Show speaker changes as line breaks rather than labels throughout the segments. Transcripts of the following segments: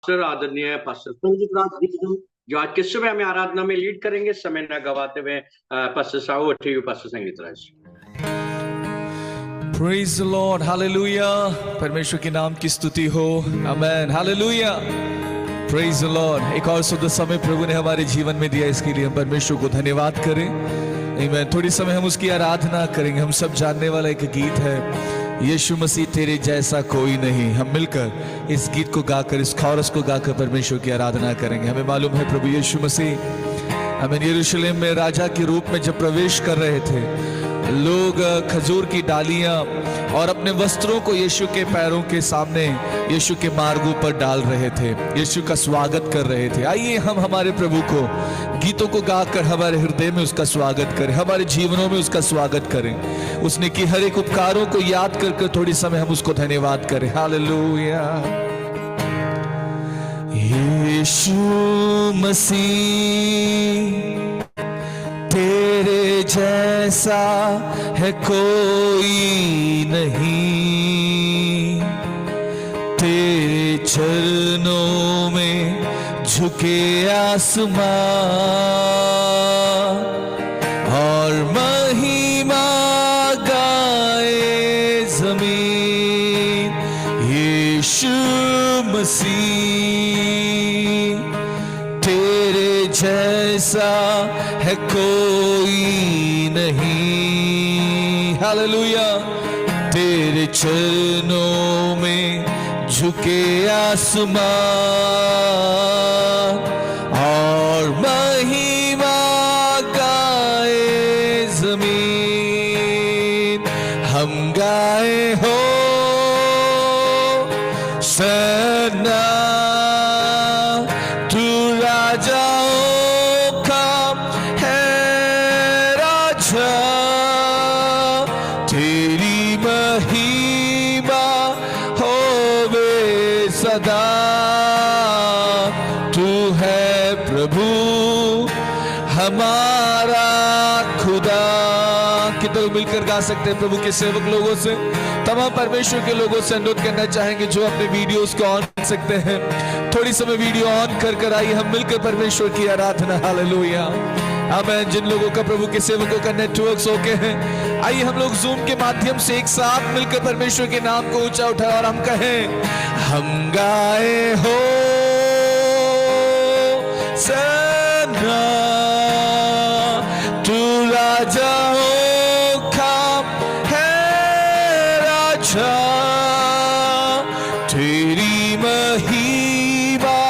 आदरणीय पास्टर संजीत राज दीक्षित जो आज किस समय हमें आराधना में लीड करेंगे। समय न गवाते हुए पास्टर साहू पास्टर संगीत राज।
Praise the Lord, hallelujah. परमेश्वर के नाम की स्तुति हो, आमेन, hallelujah. Praise the Lord. एक और शुद्ध समय प्रभु ने हमारे जीवन में दिया, इसके लिए हम परमेश्वर को धन्यवाद करें। आमेन। थोड़ी समय हम उसकी आराधना करेंगे। हम सब जानने वाला एक गीत है, यीशु मसीह तेरे जैसा कोई नहीं। हम मिलकर इस गीत को गाकर, इस कोरस को गाकर परमेश्वर की आराधना करेंगे। हमें मालूम है प्रभु यीशु मसीह हमें यरूशलेम में राजा के रूप में जब प्रवेश कर रहे थे, लोग खजूर की डालियां और अपने वस्त्रों को यीशु के पैरों के सामने, यीशु के मार्गों पर डाल रहे थे, यीशु का स्वागत कर रहे थे। आइए हम हमारे प्रभु को गीतों को गाकर हमारे हृदय में उसका स्वागत करें, हमारे जीवनों में उसका स्वागत करें। उसने की हर एक उपकारों को याद करके थोड़ी समय हम उसको धन्यवाद करें। हालेलुया। यीशु मसीह तेरे जैसा है कोई नहीं, तेरे चरणों में झुके आसमां और महिमा गाए जमीन। यीशु मसीह तेरे जैसा है कोई नहीं। हालेलुया। तेरे चरणों में झुके आसमां और महिमा गाए जमीन। हम गाए हो सना तू राजाओं का है राजा, तेरी महिमा होवे सदा। तू है प्रभु हमारा खुदा। कितने लोग मिलकर गा सकते हैं प्रभु के सेवक लोगों से, तमाम परमेश्वर के लोगों से अनुरोध करना चाहेंगे जो अपने वीडियोस को ऑन कर सकते हैं, थोड़ी समय वीडियो ऑन कर आइए हम मिलकर परमेश्वर की आराधना। हालेलुया, आमीन। जिन लोगों का प्रभु के सेवकों का नेटवर्क्स ओके हैं, आइए हम लोग जूम के माध्यम से एक साथ मिलकर परमेश्वर के नाम को ऊंचा उठाएं और हम कहें, हम गाए हो सना तू राजाओं का है राजा, तेरी महिमा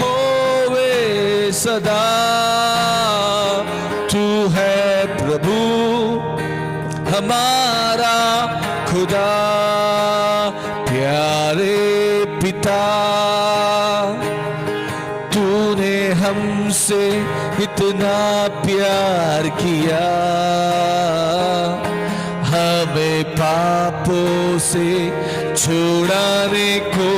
होवे सदा। तू है प्रभु हमारा खुदा। प्यारे पिता तूने हमसे इतना प्यार किया, हमें पापों से छुड़ाने को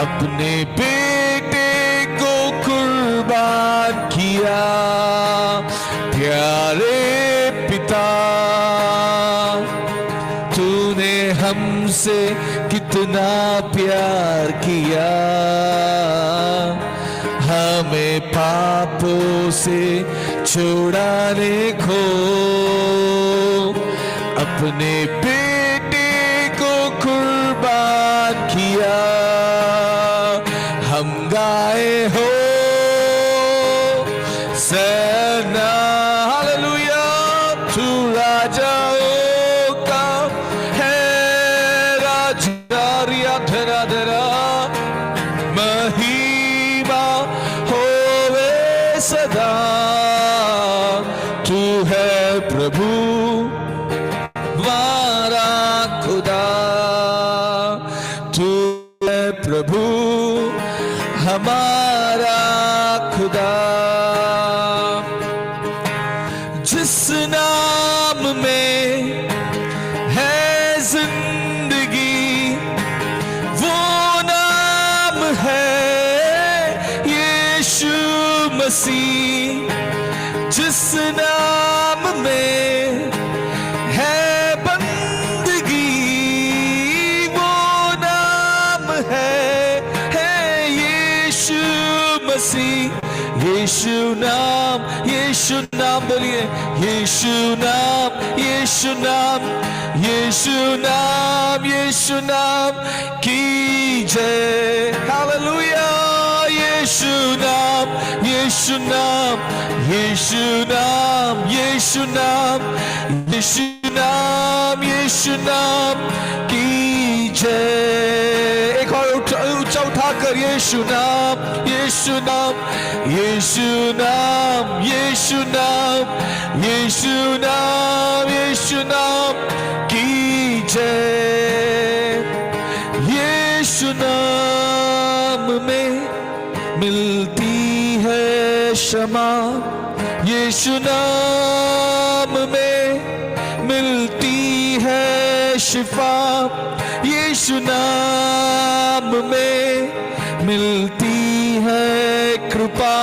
अपने बेटे को कुर्बान किया। प्यारे पिता तूने हमसे कितना प्यार किया, हमें पापों से छुड़ाने को अपने बेटे को कुर्बान किया। हम गाए हो सना हालेलुया तू राजाओं का है राजा। रिया धरा धरा महिमा होवे सदा। तू है प्रभु हमारा खुदा। तू है प्रभु हमारा खुदा। जिस नाम में है जिंदगी वो नाम है यीशु मसीह। जिस नाम में है बंदगी वो नाम है मसीह, यीशु नाम बोलिए, यीशु नाम की जय। हालेलुया। यीशु नाम की जय। एक और ऊंचा उठाकर यीशु नाम की जय। यीशु नाम में मिलती है क्षमा, यीशु नाम में मिलती है शिफा, यीशु नाम में मिलती है कृपा,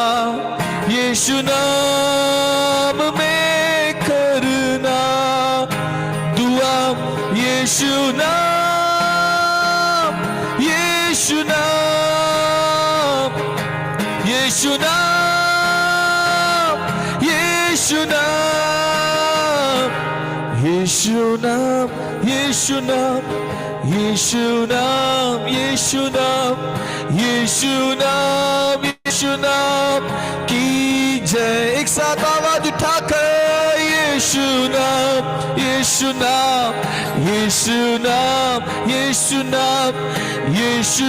यीशु नाम में करना दुआ, यीशु नाम की जय। एक साथ आवाज उठाकर यीशु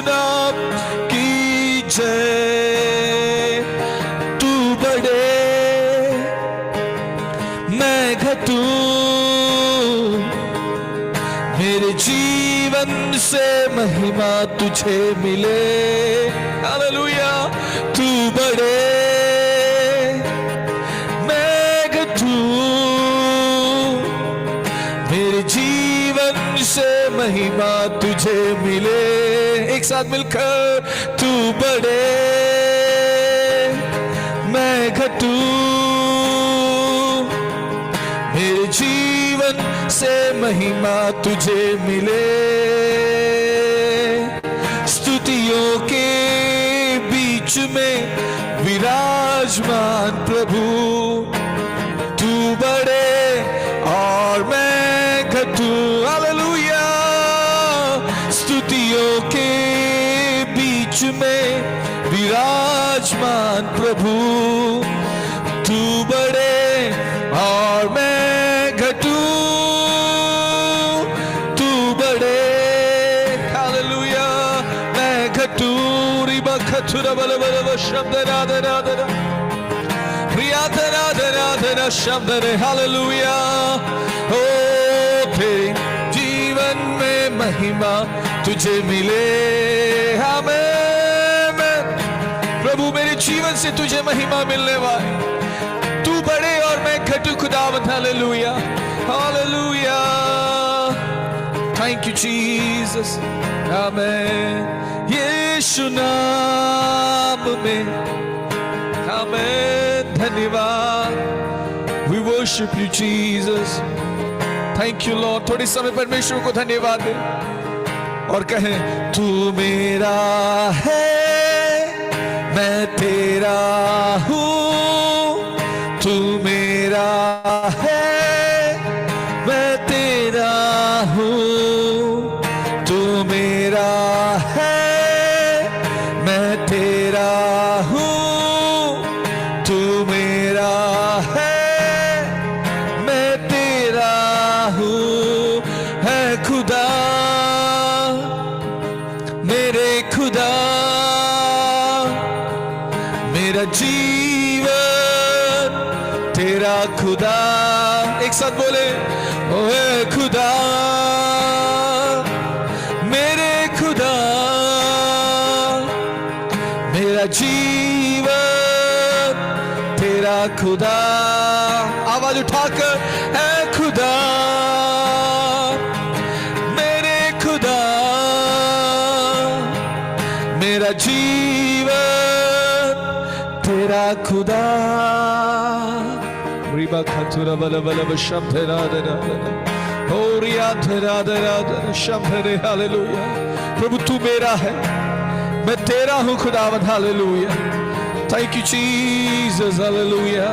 नाम की जय। तू बड़े मैं घटूं, मेरे जीवन से महिमा तुझे मिले। हालेलुया। तू बड़े मैं घटूं, मेरे जीवन से महिमा तुझे मिले। एक साथ मिलकर तू बड़े मैं घटूं, मेरे जीवन से महिमा तुझे मिले। स्तुतियों के बीच में विराजमान प्रभु, तू बड़े और मैं घटूं। हालेलुया। स्तुतियों के बीच में विराजमान प्रभु, तू बड़े और मैं घटूं, तू बड़े। हालेलुया। मैं घटूं रिबा खतुरा बल बल शब्द राधना प्रिया धरा शब्द रे। हालेलुया। ओ तेरे जीवन में महिमा तुझे मिले। आमीन। प्रभु मेरे जीवन से तुझे महिमा मिलने वाली, तू बड़े और मैं घटू खुदावंद। Hallelujah. Hallelujah. Thank you Jesus. आमीन। यीशु नाम में आमीन। धन्यवाद। We worship you Jesus. Thank you Lord. थोड़ी समय परमेश्वर को धन्यवाद दे और कहें, तू मेरा है मैं तेरा हूँ, तू मेरा है मैं तेरा हूँ, तू मेरा है मैं तेरा हूँ, तू मेरा है मैं तेरा हूँ। है खुदा मेरे खुदा, मेरा जीवन तेरा खुदा। एक साथ बोले, ओ खुदा मेरे खुदा, मेरा जीवन तेरा खुदा। आवाज उठाकर, है खुदा मेरे खुदा, मेरा जीवन तेरा खुदा। रिबा खतुरा बल बल शब्द राधना ओरिया धरा धरा शब्द रे। हालेलुया। प्रभु तू मेरा है, मैं तेरा हूं खुदावंद। Hallelujah, thank you Jesus, hallelujah,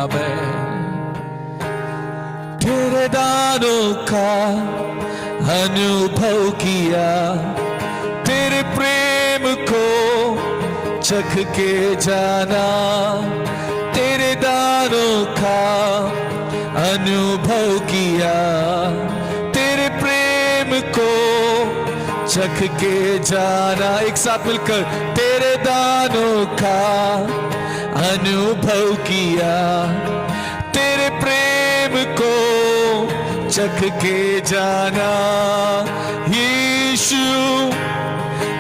amen. तेरे दानों का अनुभव किया, तेरे प्रेम को चख के जाना, तेरे दानों का अनुभव किया, तेरे प्रेम को चख के जाना। एक साथ मिलकर, तेरे दानों का अनुभव किया, तेरे प्रेम को चख के जाना। यीशु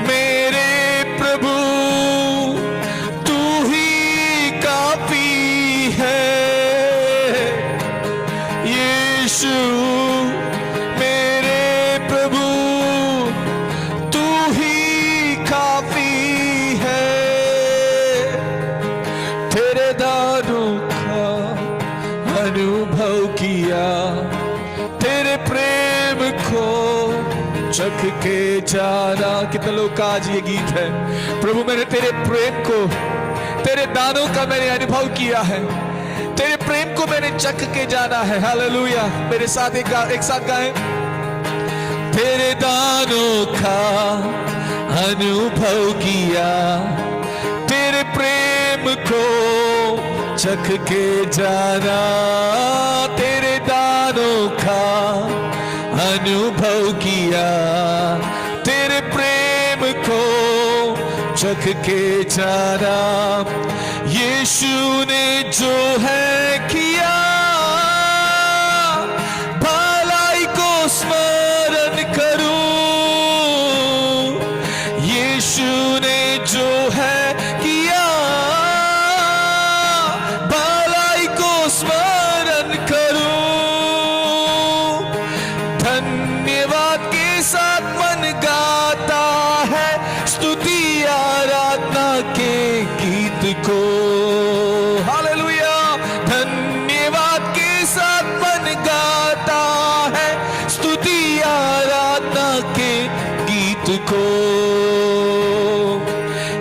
मेरे प्रभु, तू ही काफी है। यीशु मेरे प्रभु, तू ही काफी है। तेरे दानों का अनुभव किया, तेरे प्रेम को चख के जाना। कितने लोग का आज ये गीत है, प्रभु मैंने तेरे प्रेम को, तेरे दानों का मैंने अनुभव किया है, तेरे प्रेम को मैंने चख के जाना है। हालेलुया, मेरे साथ एक साथ गाएं। तेरे दानों का अनुभव किया, तेरे प्रेम को चख के जाना, तेरे दानों का अनुभव किया, तेरे प्रेम को चख के जाना। यीशु ने जो है किया, भलाई को स्मरण करूं। यीशु ने जो है किया, भलाई को स्मरण करूं। धन्यवाद के साथ मन गाता है, स्तुति आराधना के गीत को। हालेलुया, धन्यवाद के साथ मन गाता है, स्तुति आराधना के गीत को।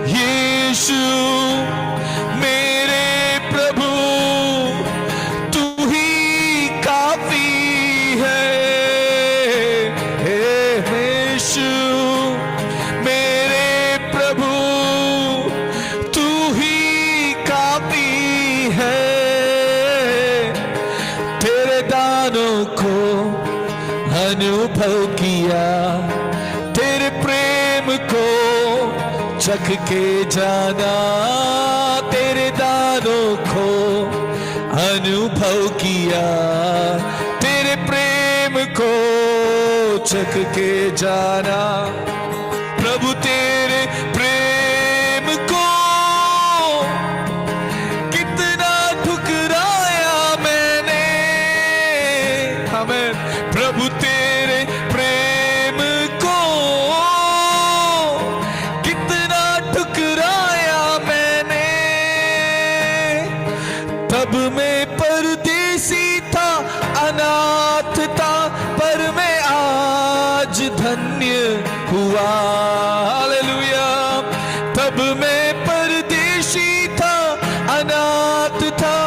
यीशु मेरे प्रभु, तू ही काफी है। यीशु मेरे प्रभु, तू ही काफी है। तेरे दानों को अनुभव किया, तेरे प्रेम को चख के जाना, तेरे दानों को अनुभव किया, तेरे प्रेम को चख के जाना। प्रभु तेरे प्रेम को कितना ठुकराया मैंने। आमीन। प्रभु तेरे प्रेम को कितना ठुकराया मैंने। तब मैं परदेसी था, अनाथ था, पर मैं आज धन्य हुआ। हालेलुया। तब मैं परदेशी था, अनाथ था,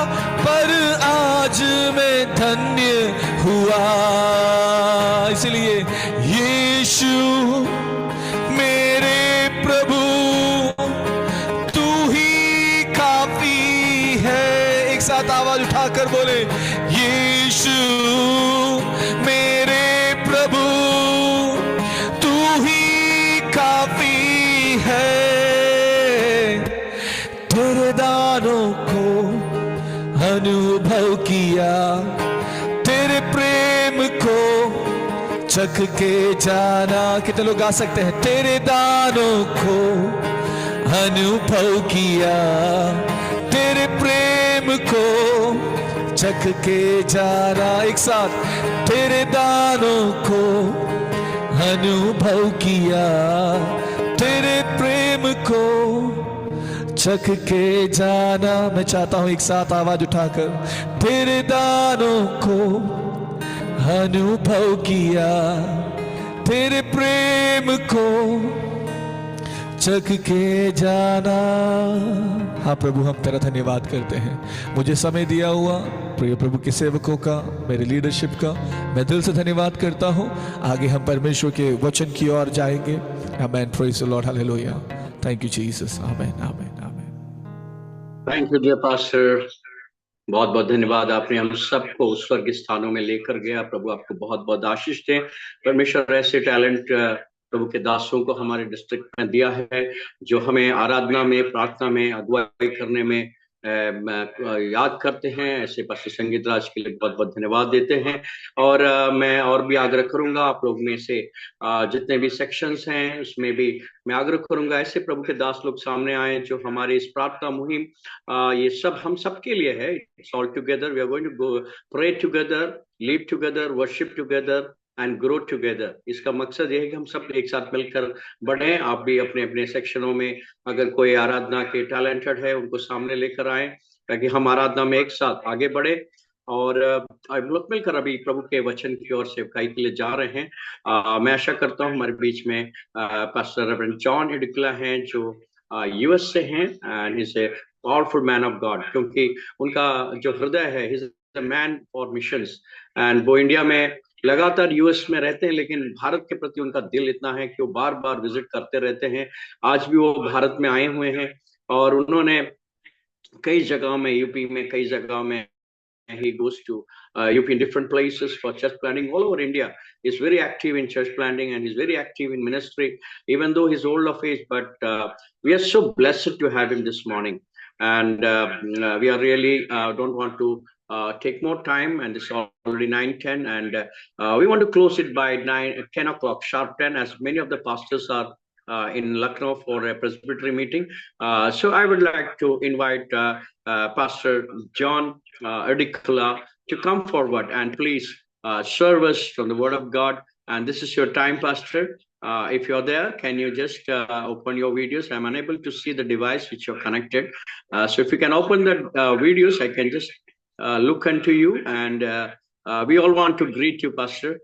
पर आज मैं धन्य हुआ। इसलिए यीशु मेरे प्रभु, तू ही काफी है। एक साथ आवाज उठाकर बोले, यीशु मेरे प्रभु, तू ही काफी है। तेरे दानों को अनुभव किया, तेरे प्रेम को चख के जाना। कितने लोग गा सकते हैं? तेरे दानों को अनुभव किया, तेरे प्रेम को चख के जाना। एक साथ, तेरे दानों को अनुभव किया, तेरे प्रेम को चख के जाना। मैं चाहता हूं एक साथ आवाज उठाकर, तेरे दानों को अनुभव किया, तेरे प्रेम को चख के जाना। हाँ प्रभु, हम तेरा धन्यवाद करते हैं मुझे समय दिया हुआ प्रिय प्रभु के सेवकों का, मेरे लीडरशिप का मैं दिल से धन्यवाद करता हूँ। आगे हम परमेश्वर के वचन की ओर जाएंगे। Amen, praise the Lord, hallelujah, thank you Jesus, amen amen amen.
Thank you dear pastor, बहुत बहुत धन्यवाद। आपने हम सबको स्वर्ग स्थानों में लेकर गया। प्रभु आपको बहुत बहुत आशीष दें। परमेश्वर ऐसे टैलेंट प्रभु के दासों को हमारे डिस्ट्रिक्ट में दिया है, जो हमें आराधना में, प्रार्थना में, अगुवाई करने में याद करते हैं। ऐसे पास्टर संगीत राज के लिए बहुत बहुत धन्यवाद देते हैं। और मैं और भी आग्रह करूंगा, आप लोग में से जितने भी सेक्शंस हैं उसमें भी मैं आग्रह करूंगा ऐसे प्रभु के दास लोग सामने आए, जो हमारे इस प्रार्थना मुहिम ये सब हम सबके लिए है। It's all together, we are going to go pray together, live together, worship together and grow together. इसका मकसद ये है कि हम सब एक साथ मिलकर बढ़े। आप भी अपने अपने सेक्शनों में अगर कोई आराधना के टैलेंटेड है उनको सामने लेकर आए, ताकि हम आराधना में एक साथ आगे बढ़े। और हम लोग मिलकर अभी प्रभु के वचन की ओर सेवकाई के लिए जा रहे हैं। मैं आशा करता हूँ हमारे बीच में पास्टर रेवरेंड जॉन एडिकुला हैं, जो यूएस से हैं, and he is a powerful man of God, क्योंकि उनका जो हृदय है, he is a man for missions. And वो इंडिया में लगातार यूएस में रहते हैं, लेकिन भारत के प्रति उनका दिल इतना है कि वो बार बार विजिट करते रहते हैं। आज भी वो भारत में आए हुए हैं और उन्होंने कई जगहों में, यूपी में कई जगहों में, he goes to UP in different places for church planting all over India. He's very active in church planting and he's very active in ministry, even though he's old of age. But we are so blessed to have him this morning, and we are really don't want to take more time, and it's already 9:10, and we want to close it by 10 o'clock sharp 10, as many of the pastors are in Lucknow for a presbytery meeting. So I would like to invite Pastor John Edicula to come forward and please serve us from the Word of God. And this is your time, Pastor. If you're there, can you just open your videos? I'm unable to see the device which you're connected. So if you can open the videos, I can just look unto you. And we all want to greet you, Pastor.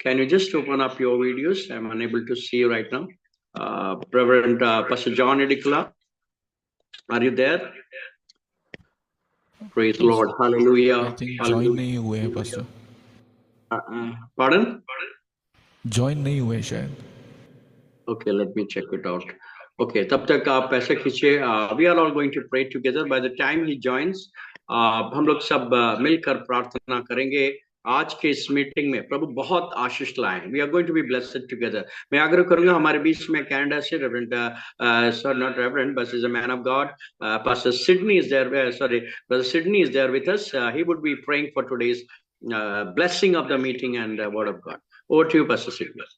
Can you just open up your videos? I'm unable to see you right now. Reverend Pastor John Edicula, are you there? Praise the Lord. Hallelujah.
I think join नहीं हुए हैं pastor.
Pardon?
Join नहीं हुए शायद.
Okay, let me check it out. Okay, तब तक आप ऐसे खींचिए. We are all going to pray together. By the time he joins, हम लोग सब मिलकर प्रार्थना करेंगे. आज के इस मीटिंग में प्रभु बहुत आशीष लाए. We are going to be blessed together. मैं आग्रह करूंगा हमारे बीच में कनाडा से reverend not reverend but is a man of God, pastor Sydney is there. Sorry, brother Sydney is there with us. He would be praying for today's blessing of the meeting and word of God. Over to you, Pastor Sidney.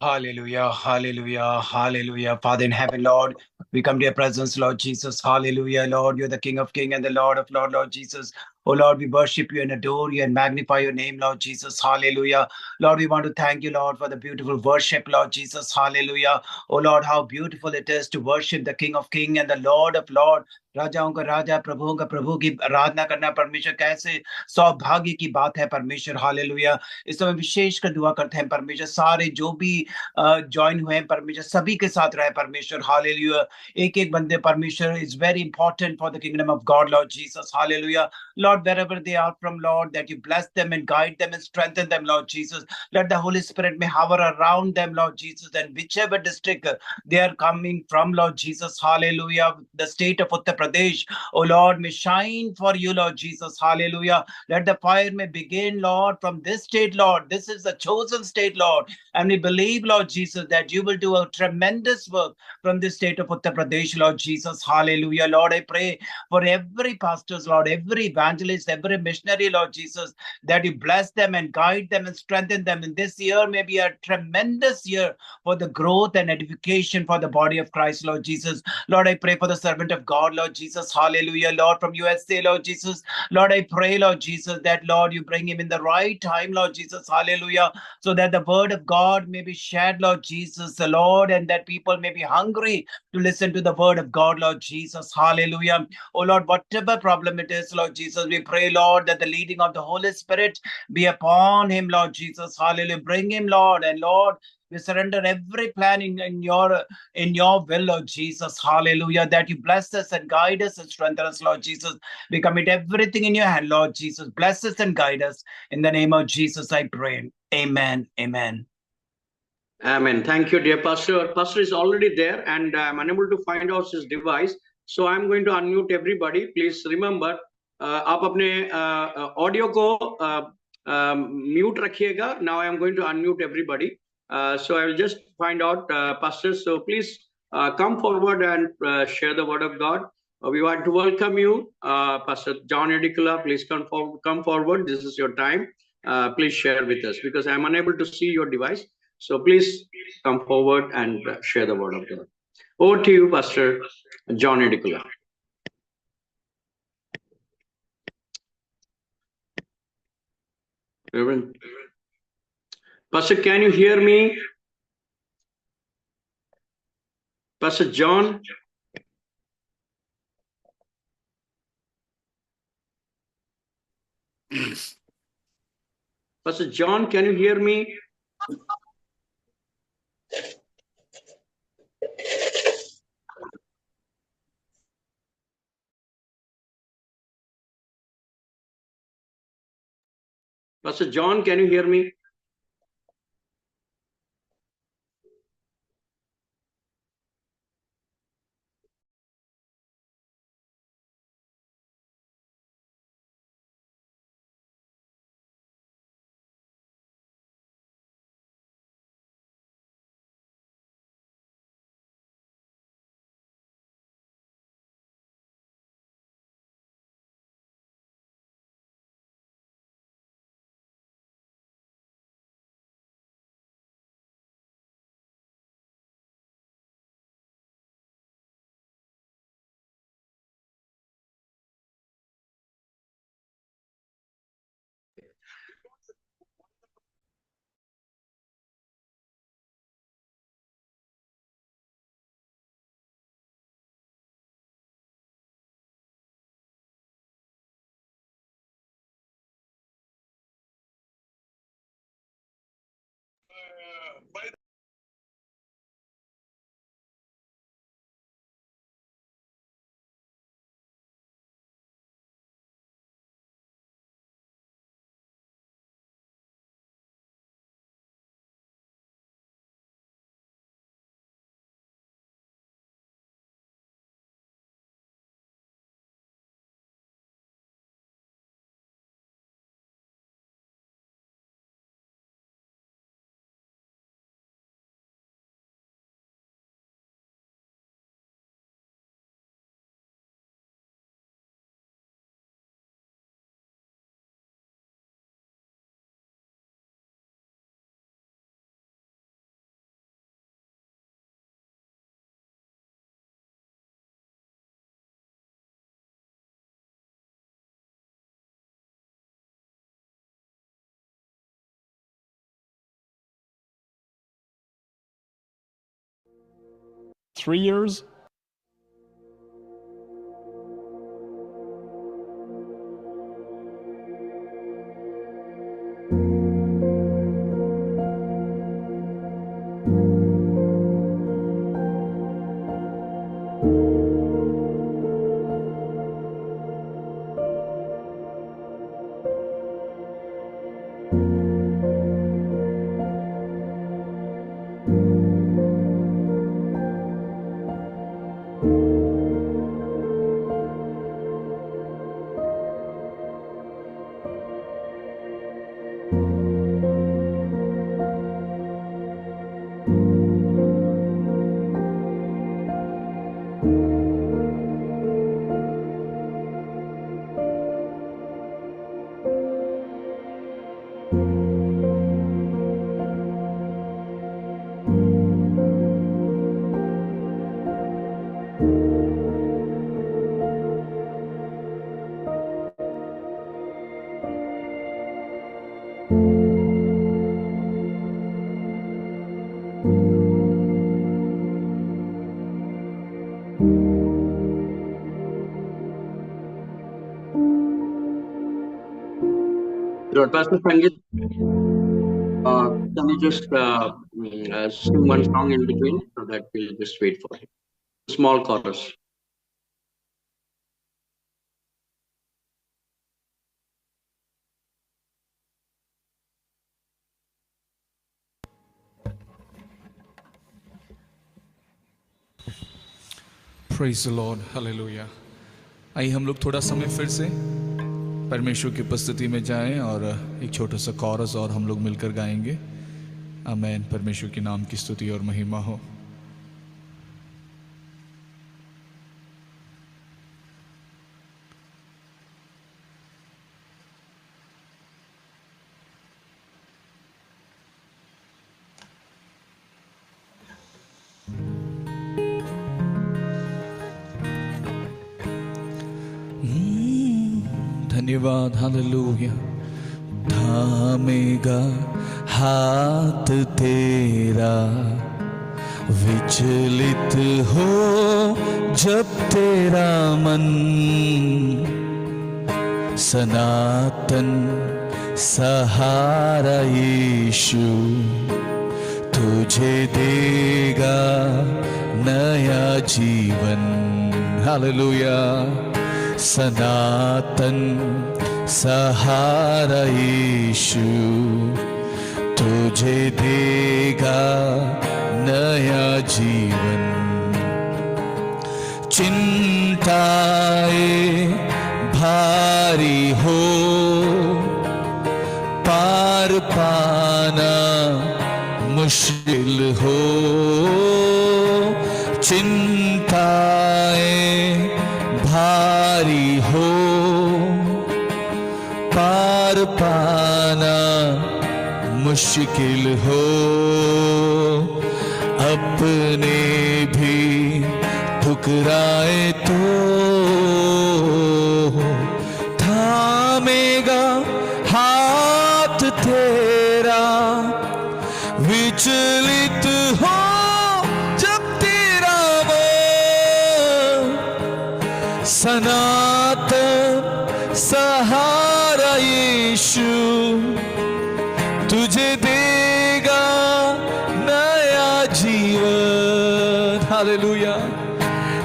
Hallelujah, hallelujah, hallelujah. Father in heaven, Lord, we come to your presence, Lord Jesus. Hallelujah, Lord. You're the King of Kings and the Lord of Lords, Lord Jesus. Oh, Lord, we worship you and adore you and magnify your name, Lord Jesus. Hallelujah. Lord, we want to thank you, Lord, for the beautiful worship, Lord Jesus. Hallelujah. Oh, Lord, how beautiful it is to worship the King of Kings and the Lord of Lords. राजाओं का राजा, प्रभुओं का प्रभु की आराधना करना परमेश्वर कैसे सौभाग्य की बात है परमेश्वर. हालेलुया. इस समय विशेष कर दुआ करते हैं परमेश्वर, सारे जो भी ज्वाइन हुए हैं परमेश्वर सभी के साथ रहे परमेश्वर. हालेलुया. एक एक बंदे परमेश्वर is very important for the kingdom of God, Lord Jesus. Hallelujah. Lord, wherever they are from, Lord, that you bless them and guide them and strengthen them, Lord Jesus. Let the Holy Spirit may hover around them, Lord Jesus, and whichever district they are coming from, Lord Jesus. Hallelujah. The state of Uttar Pradesh, oh Lord, may shine for you, Lord Jesus. Hallelujah. Let the fire may begin, Lord, from this state, Lord. This is a chosen state, Lord. And we believe, Lord Jesus, that you will do a tremendous work from this state of Uttar Pradesh, Lord Jesus. Hallelujah. Lord, I pray for every pastors, Lord, every evangelist, every missionary, Lord Jesus, that you bless them and guide them and strengthen them. And this year may be a tremendous year for the growth and edification for the body of Christ, Lord Jesus. Lord, I pray for the servant of God, Lord Jesus. Hallelujah. Lord, from USA, Lord Jesus. Lord, I pray, Lord Jesus, that, Lord, you bring him in the right time, Lord Jesus. Hallelujah. So that the word of God may be shared, Lord Jesus, the Lord, and that people may be hungry to listen to the word of God, Lord Jesus. Hallelujah. Oh, Lord, whatever problem it is, Lord Jesus, We pray, Lord, that the leading of the Holy Spirit be upon him, Lord Jesus. Hallelujah. Bring him, Lord. And Lord, we surrender every plan in your will, Lord Jesus. Hallelujah. That you bless us and guide us and strengthen us, Lord Jesus. We commit everything in your hand, Lord Jesus. Bless us and guide us. In the name of Jesus, I pray. Amen. Amen.
Amen. Thank you, dear Pastor. Pastor is already there and I'm unable to find out his device. So I'm going to unmute everybody. Please remember, आप अपने audio को mute रखिएगा. Now I am going to unmute everybody. So I will just find out, Pastor. So please come forward and share the word of God. We want to welcome you, Pastor John Edicula. Please come forward. This is your time. Please share with us because I'm unable to see your device. So please come forward and share the word of God. Over to you, Pastor John Edicula. Reverend. Pastor, can you hear me? Pastor John? Pastor John, can you hear me? Pastor John, can you hear me?
Three years.
Lord, Pastor Sangeet, can you just sing one song in between so that we'll just wait for him? Small chorus.
Praise the Lord, Hallelujah. आइए हम लोग थोड़ा समय फिर से परमेश्वर की उपस्थिति में जाएं और एक छोटा सा कॉरस और हम लोग मिलकर गाएंगे। आमेन। परमेश्वर के नाम की स्तुति और महिमा हो। धन्यवाद, हालेलुया। थामेगा हाथ तेरा, विचलित हो जब तेरा मन, सनातन सहारा यीशु तुझे देगा नया जीवन। हालेलुया। सनातन सहारा यीशु तुझे देगा नया जीवन। चिंताएं भारी हो, पार पाना मुश्किल हो। चिंताएं भारी हो, पार पाना मुश्किल हो। अपने भी ठुकराए तो थामेगा हाथ तेरा, विचलित हो जब तेरा मन, सनातन सहारा यीशु तुझे देगा नया जीवन। हालेलुया।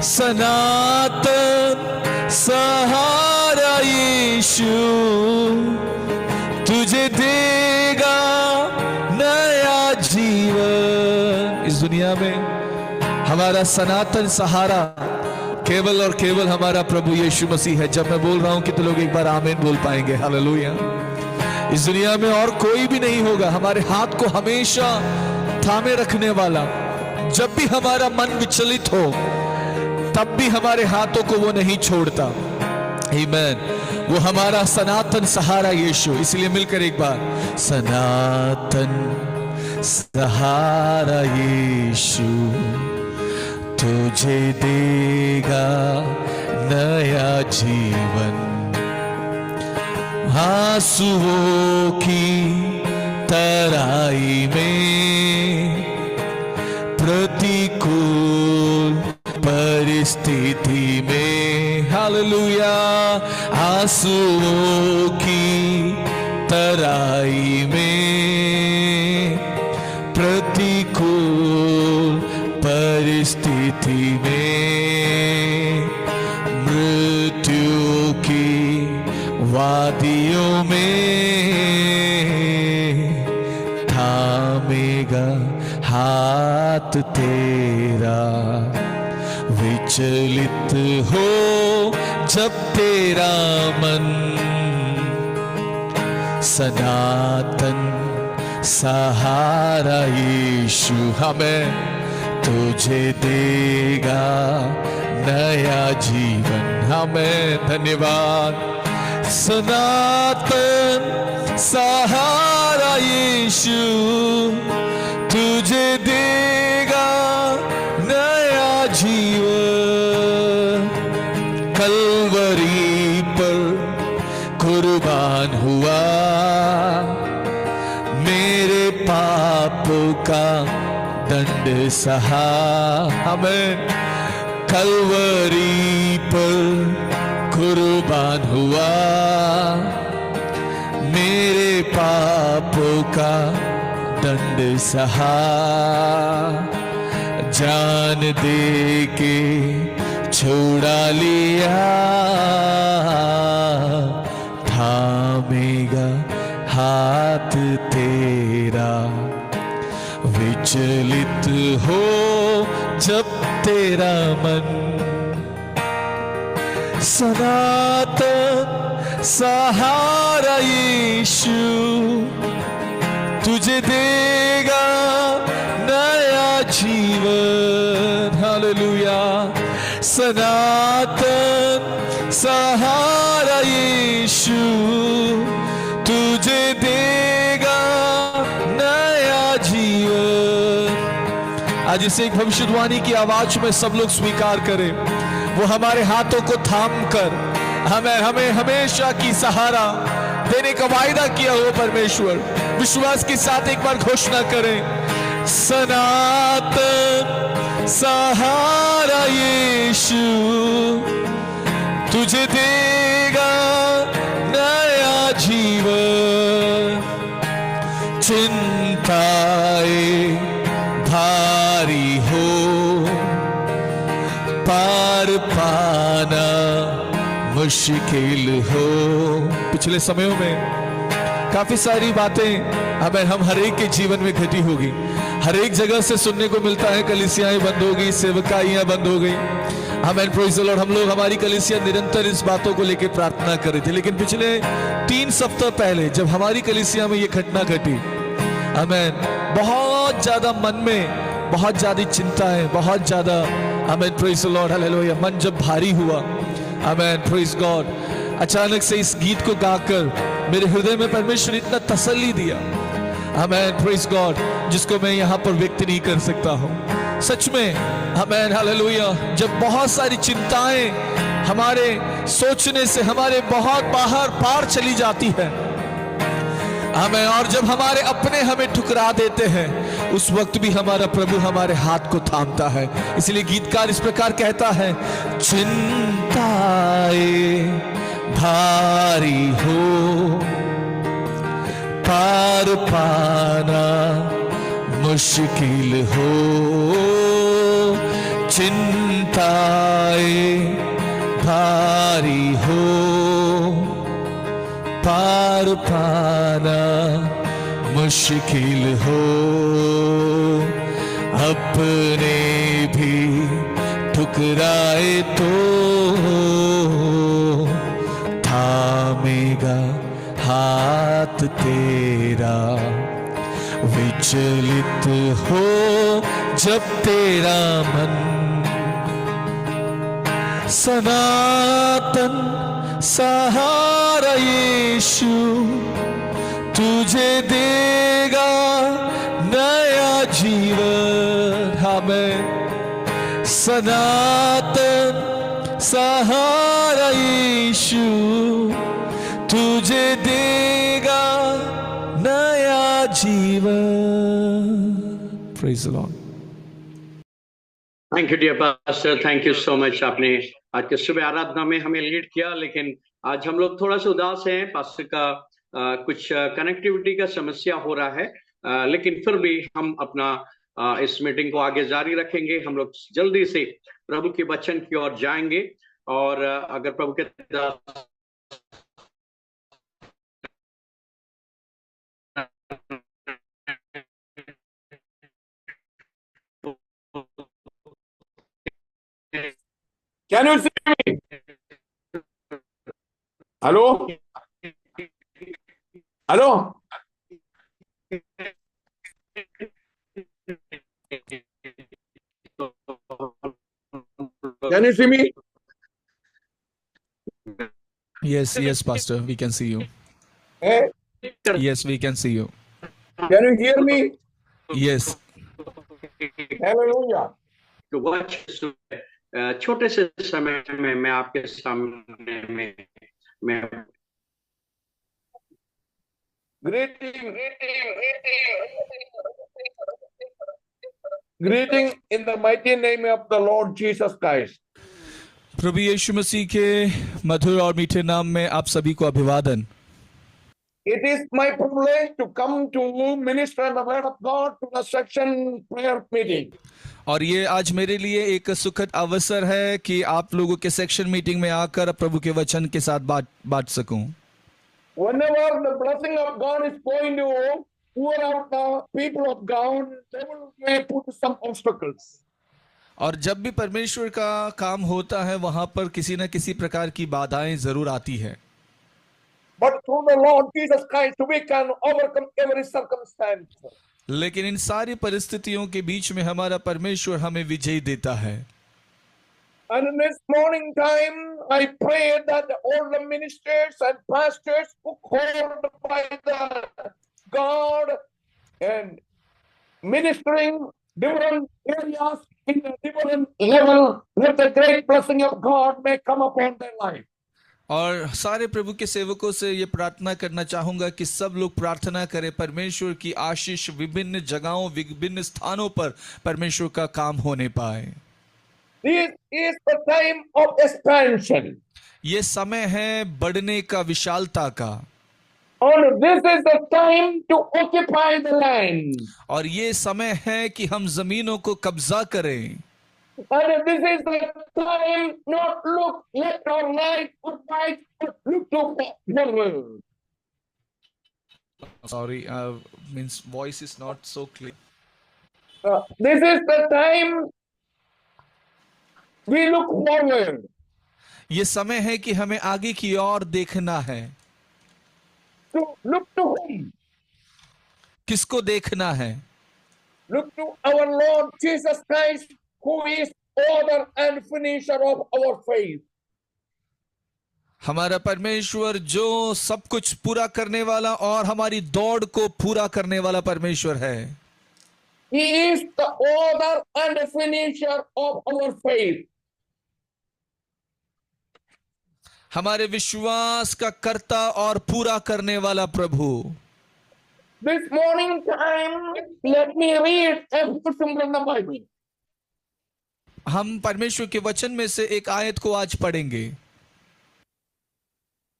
सनातन सहारा यीशु तुझे देगा नया जीवन। इस दुनिया में हमारा सनातन सहारा केवल और केवल हमारा प्रभु यीशु मसीह है। जब मैं बोल रहा हूं कि तो लोग एक बार आमीन बोल पाएंगे। हालेलुया। इस दुनिया में और कोई भी नहीं होगा हमारे हाथ को हमेशा थामे रखने वाला। जब भी हमारा मन विचलित हो तब भी हमारे हाथों को वो नहीं छोड़ता। आमीन। वो हमारा सनातन सहारा यीशु। इसलिए मिलकर एक बार, सनातन सहारा यीशु तुझे देगा नया जीवन। आंसुओं की तराई में, प्रतिकूल परिस्थिति में, हालेलुया। आंसुओं की तराई में, प्रतिकूल परिस्थिति में, मृत्यु की वादियों में थामेगा हाथ तेरा, विचलित हो जब तेरा मन, सनातन सहारा यीशु हमें तुझे देगा नया जीवन। हमें धन्यवाद। सनातन सहारा यीशु तुझे देगा नया जीवन। कलवरी पर कुर्बान हुआ, मेरे पाप का दंड सहा। हमें कलवरी पर कुर्बान हुआ, मेरे पापों का दंड सहा, जान दे के छुड़ा लिया, थामेगा हाथ तेरा। विचलित हो जब तेरा मन, सनातन सहारा यीशु तुझे देगा नया जीवन। हालेलुया। सनातन सहारा यीशु तुझे देगा नया जीवन। आज इसे एक भविष्यवाणी की आवाज में सब लोग स्वीकार करें। वो हमारे हाथों को थाम कर हमें हमेशा की सहारा देने का वायदा किया हुआ परमेश्वर। विश्वास के साथ एक बार घोषणा करें, सनातन सहारा यीशु तुझे देगा नया जीवन। चिंताएं भारी हो पार पाना मुश्किल हो। पिछले समयों में काफी सारी बातें हम हर एक के जीवन में घटी होगी। हर एक जगह से सुनने को मिलता है कलीसियाएं बंद हो गई, सेवकाइयां बंद हो गई। आमेन, प्रेज़ द लॉर्ड। हम लोग, हमारी कलीसिया निरंतर इस बातों को लेकर प्रार्थना कर रही थी, लेकिन पिछले 3 सप्ताह पहले जब हमारी कलीसिया में ये घटना घटी, आमेन, बहुत ज्यादा मन में बहुत ज्यादा चिंताएं, बहुत ज्यादा, आमेन, प्रेज़ द लॉर्ड, हालेलुया, मन जब भारी हुआ, आमेन, प्रेज़ गॉड, अचानक से इस गीत को गाकर मेरे हृदय में परमेश्वर इतना तसल्ली दिया, आमेन, प्रेज़ गॉड, जिसको मैं यहाँ पर व्यक्त नहीं कर सकता हूँ। सच में, आमेन, हालेलुया, जब बहुत सारी चिंताएं हमारे सोचने से हमारे बहुत बाहर पार चली जाती है, आमेन, और जब हमारे अपने हमें ठुकरा देते हैं, उस वक्त भी हमारा प्रभु हमारे हाथ को थामता है। इसलिए गीतकार इस प्रकार कहता है, चिंताएं भारी हो पार पाना मुश्किल हो, चिंताएं भारी हो पार पाना मुश्किल हो, अपने भी ठुकराए तो थामेगा हाथ तेरा। विचलित हो जब तेरा मन, सनातन सहारा यीशु तुझे देगा नया जीवन। हमें सनातन सहारा यीशु तुझे देगा नया जीवन। Praise the Lord.
Thank you dear pastor, thank you so much. आपने आज के सुबह आराधना में हमें लीड किया, लेकिन आज हम लोग थोड़ा सा उदास हैं। पास्टर का कुछ कनेक्टिविटी का समस्या हो रहा है, लेकिन फिर भी हम अपना इस मीटिंग को आगे जारी रखेंगे। हम लोग जल्दी से प्रभु के वचन की ओर जाएंगे, और अगर प्रभु के
Can you see me? Hello? Hello? Can you see me?
Yes, yes, Pastor, we can see you.
Hey,
Yes, we can see you.
can you hear me?
Yes.
Hallelujah.
छोटे से समय में मैं आपके सामने मैं
Greeting in the mighty name of the Lord Jesus Christ.
प्रभु यीशु मसीह के मधुर और मीठे नाम में आप सभी को अभिवादन।
It is my privilege to come to minister the word of God to the section prayer meeting.
और ये आज मेरे लिए एक सुखद अवसर है कि आप लोगों के सेक्शन मीटिंग में आकर प्रभु के वचन के साथ बात सकूं।
Whenever the blessing of God is going to pour out the people of God, devil may put some obstacles.
और जब भी परमेश्वर का काम होता है वहां पर किसी न किसी प्रकार की बाधाएं जरूर आती है।
But through the Lord Jesus Christ, we can overcome every circumstance.
लेकिन इन सारी परिस्थितियों के बीच में हमारा परमेश्वर हमें विजय देता है।
And in this morning time, I pray that all the ministers and pastors who called by the God and ministering different areas in a different level, let the great blessing of God may come upon their life.
और सारे प्रभु के सेवकों से ये प्रार्थना करना चाहूंगा कि सब लोग प्रार्थना करें परमेश्वर की आशीष विभिन्न जगहों विभिन्न स्थानों पर परमेश्वर का काम होने पाए।
This is the time of expansion.
ये समय है बढ़ने का, विशालता का।
And this is the time to occupy the land.
और ये समय है कि हम जमीनों को कब्जा करें।
And this is the time not look left or right or right, but look to forward.
Sorry, means voice is not so clear.
This is the time we look forward.
ये समय है कि हमें आगे की ओर देखना है।
To look to whom?
किसको देखना है?
Look to our Lord Jesus Christ, who is author and finisher of our faith.
हमारा परमेश्वर जो सब कुछ पूरा करने वाला और हमारी दौड़ को पूरा करने वाला परमेश्वर है।
He is the author and finisher of our faith.
हमारे विश्वास का कर्ता और पूरा करने वाला प्रभु।
This morning time, let me read a portion from the Bible.
हम परमेश्वर के वचन में से एक आयत को आज पढ़ेंगे।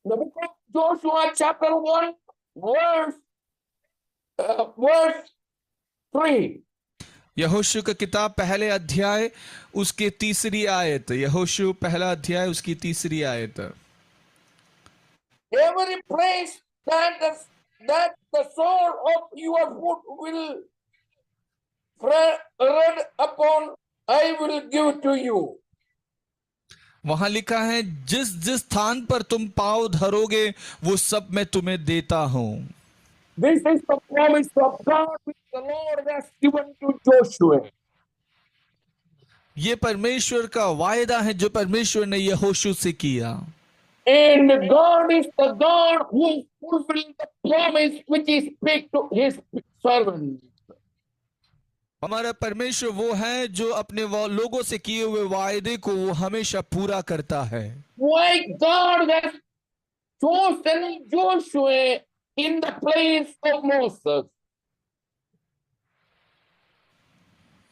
The book of Joshua chapter 1 verse 3.
यहोशू का किताब पहले अध्याय उसके तीसरी आयत। यहोशू पहला अध्याय उसकी तीसरी आयत।
Every place that the sole of your foot will tread upon, I will give to you.
वहां लिखा है जिस जिस स्थान पर तुम पांव धरोगे वो सब मैं तुम्हें देता हूं।
This is the promise of God which the Lord has given to Joshua.
ये परमेश्वर का वायदा है जो परमेश्वर ने यहोशू से किया।
And God is the God who fulfills the promise which He speaks to His servants.
हमारा परमेश्वर वो है जो अपने लोगों से किए हुए वायदे को वो हमेशा पूरा करता है।
Why God has chosen Joshua in the place of Moses?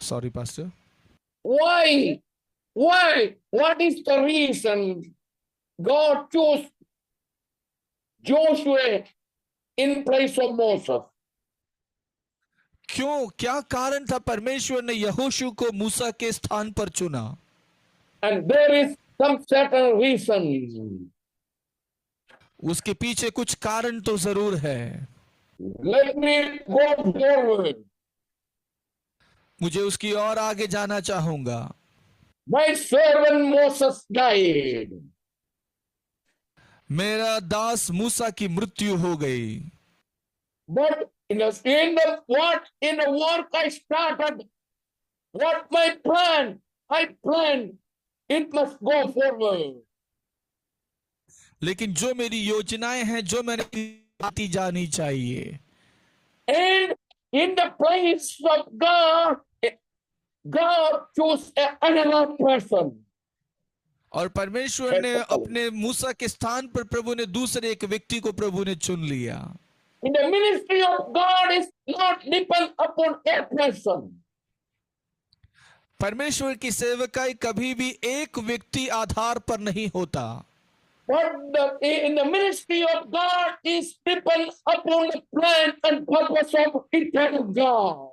Sorry, Pastor.
Why? What is the reason God chose Joshua in place of Moses?
क्यों, क्या कारण था परमेश्वर ने यहोशू को मूसा के स्थान पर चुना?
And there is some certain reason.
उसके पीछे कुछ कारण तो जरूर है।
Let me go forward.
मुझे उसकी और आगे जाना चाहूंगा।
My servant Moses died.
मेरा दास मूसा की मृत्यु हो गई।
But in the work I started, what my plan, I planned, it must go forward.
लेकिन जो मेरी योजनाएं हैं जो मैंने आती जानी चाहिए।
And in the place of God, God chose another person.
और परमेश्वर ने अपने मूसा के स्थान पर प्रभु ने दूसरे एक व्यक्ति को प्रभु ने चुन लिया।
In the ministry of God is not depend upon a person.
परमेश्वर की सेवकाई कभी भी एक व्यक्ति आधार पर नहीं होता।
But in the ministry of God is depends upon the plan and purpose of eternal God.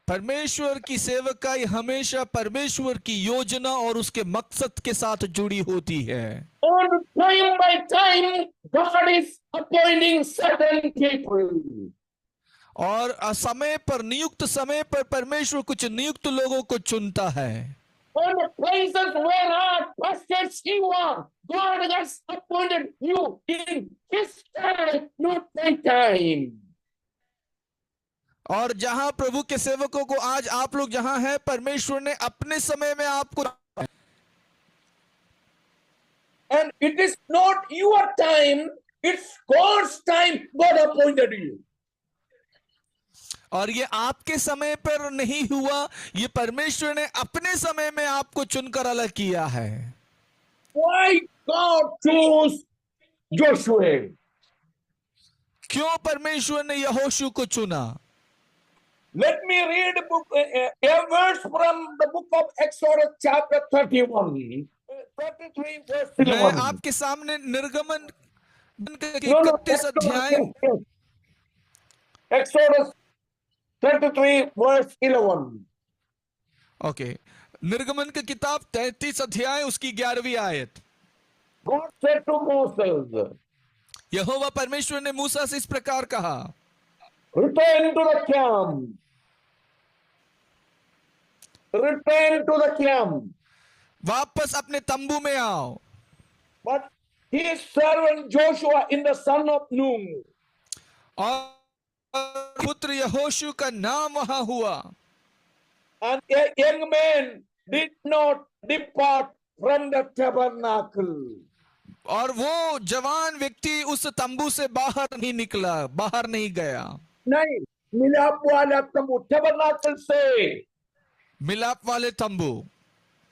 परमेश्वर की सेवकाई हमेशा परमेश्वर की योजना और उसके मकसद के साथ जुड़ी होती है।
On time by time, God is appointing certain people.
और समय पर, नियुक्त समय पर परमेश्वर कुछ नियुक्त लोगों को चुनता है।
On the places where our pastors you are, God has appointed you in His time, not my time.
और जहां प्रभु के सेवकों को आज आप लोग जहां हैं, परमेश्वर ने अपने समय में आपको,
And it is not your time, it's God's time. God appointed you.
और ये आपके समय पर नहीं हुआ, ये परमेश्वर ने अपने समय में आपको चुनकर अलग किया है।
Why God chose Joshua?
क्यों परमेश्वर ने यहोशू को चुना?
Let me read a verse from the book of Exodus chapter 31. 33 verse 11.
मैं आपके सामने निर्गमन के
No,
31 अध्याय,
Exodus 33 verse 11.
ओके, निर्गमन की किताब 33 अध्याय उसकी 11वीं आयत।
God said to Moses,
यहोवा परमेश्वर ने मूसा से इस प्रकार कहा,
return to the camp. Return to the camp.
वापस अपने तंबू में आओ।
But his servant Joshua in the son of Nun.
और पुत्र यहोशू का नाम वहां हुआ।
And a young man did not depart from the tabernacle.
और वो जवान व्यक्ति उस तंबू से बाहर नहीं निकला, बाहर नहीं गया।
नहीं, मिलाप वाला तंबू, tabernacle से।
मिलाप वाले तंबू।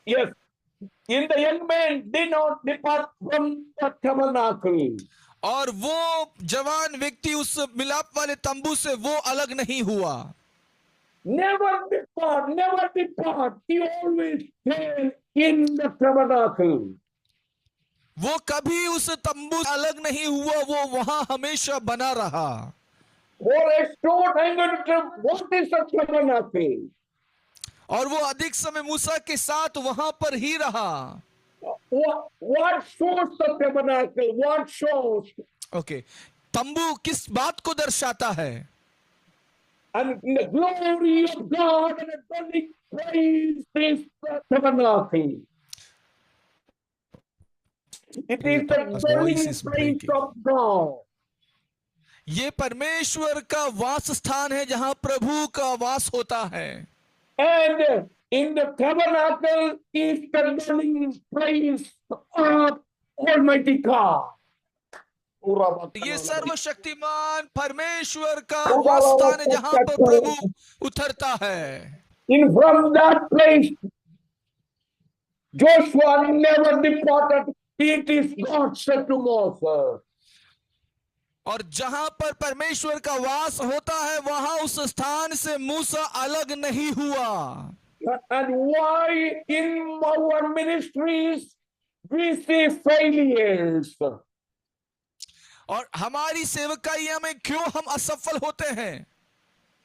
Yes, in the young man did not depart from the tabernacle.
और वो जवान व्यक्ति उस मिलाप वाले तंबू से वो अलग नहीं हुआ।
Never depart, never depart. He always stayed in the tabernacle.
वो कभी उस तंबू से अलग नहीं हुआ, वो वहां हमेशा बना रहा।
For a short angle trip, what is the tabernacle?
और वो अधिक समय मूसा के साथ वहां पर ही रहा।
What shows the tabernacle? What shows?
Okay, तंबू किस बात को दर्शाता है?
And the glory of God and the dwelling place is the tabernacle. It is the dwelling place of God.
ये परमेश्वर का वास स्थान है जहां प्रभु का वास होता है।
And in the tabernacle is the dwelling place of Almighty God.
ये सर्वशक्तिमान परमेश्वर का वास स्थान है जहां पर प्रभु उतरता है।
In from that place, Joshua never departed. It is God said to Moses.
और जहां पर परमेश्वर का वास होता है वहां उस स्थान से मूसा अलग नहीं हुआ।
And why in our ministries we see failures?
और हमारी सेवकाइयां में क्यों हम असफल होते हैं?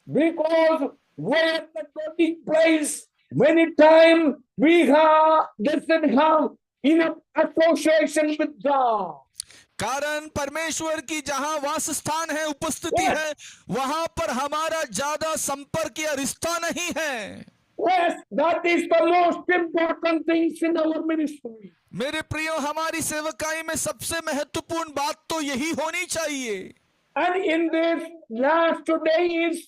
Because where the dwelling place, many times we doesn't have enough association with God.
कारण परमेश्वर की जहां वास स्थान है, उपस्थिति है, वहां पर हमारा ज्यादा संपर्क या रिश्ता नहीं है।
Yes, that is the most important things in our ministry.
मेरे प्रियो, हमारी सेवकाई में सबसे महत्वपूर्ण बात तो यही होनी चाहिए।
And in this last days,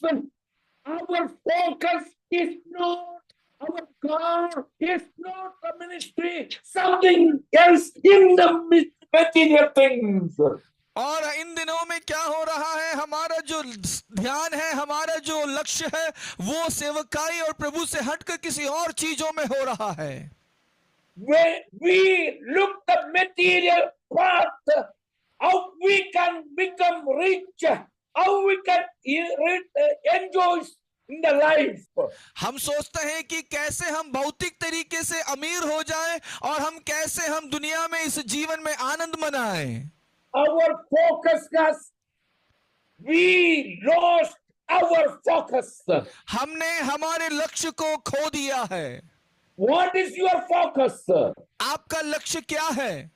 our focus is not our God, is not the ministry, something else in the material things.
और इन दिनों में क्या हो रहा है, हमारा जो ध्यान है, हमारा जो लक्ष्य है, वो सेवकाई और प्रभु से हटकर किसी और चीजों में हो रहा है।
When we look the material path, how we can become rich, how we can enjoy in the life.
हम सोचते हैं कि कैसे हम भौतिक तरीके से अमीर हो जाएं और हम कैसे हम दुनिया में इस जीवन में आनंद मनाएं।
Our focus has, we lost our focus.
हमने हमारे लक्ष्य को खो दिया है।
What is your focus?
आपका लक्ष्य क्या है?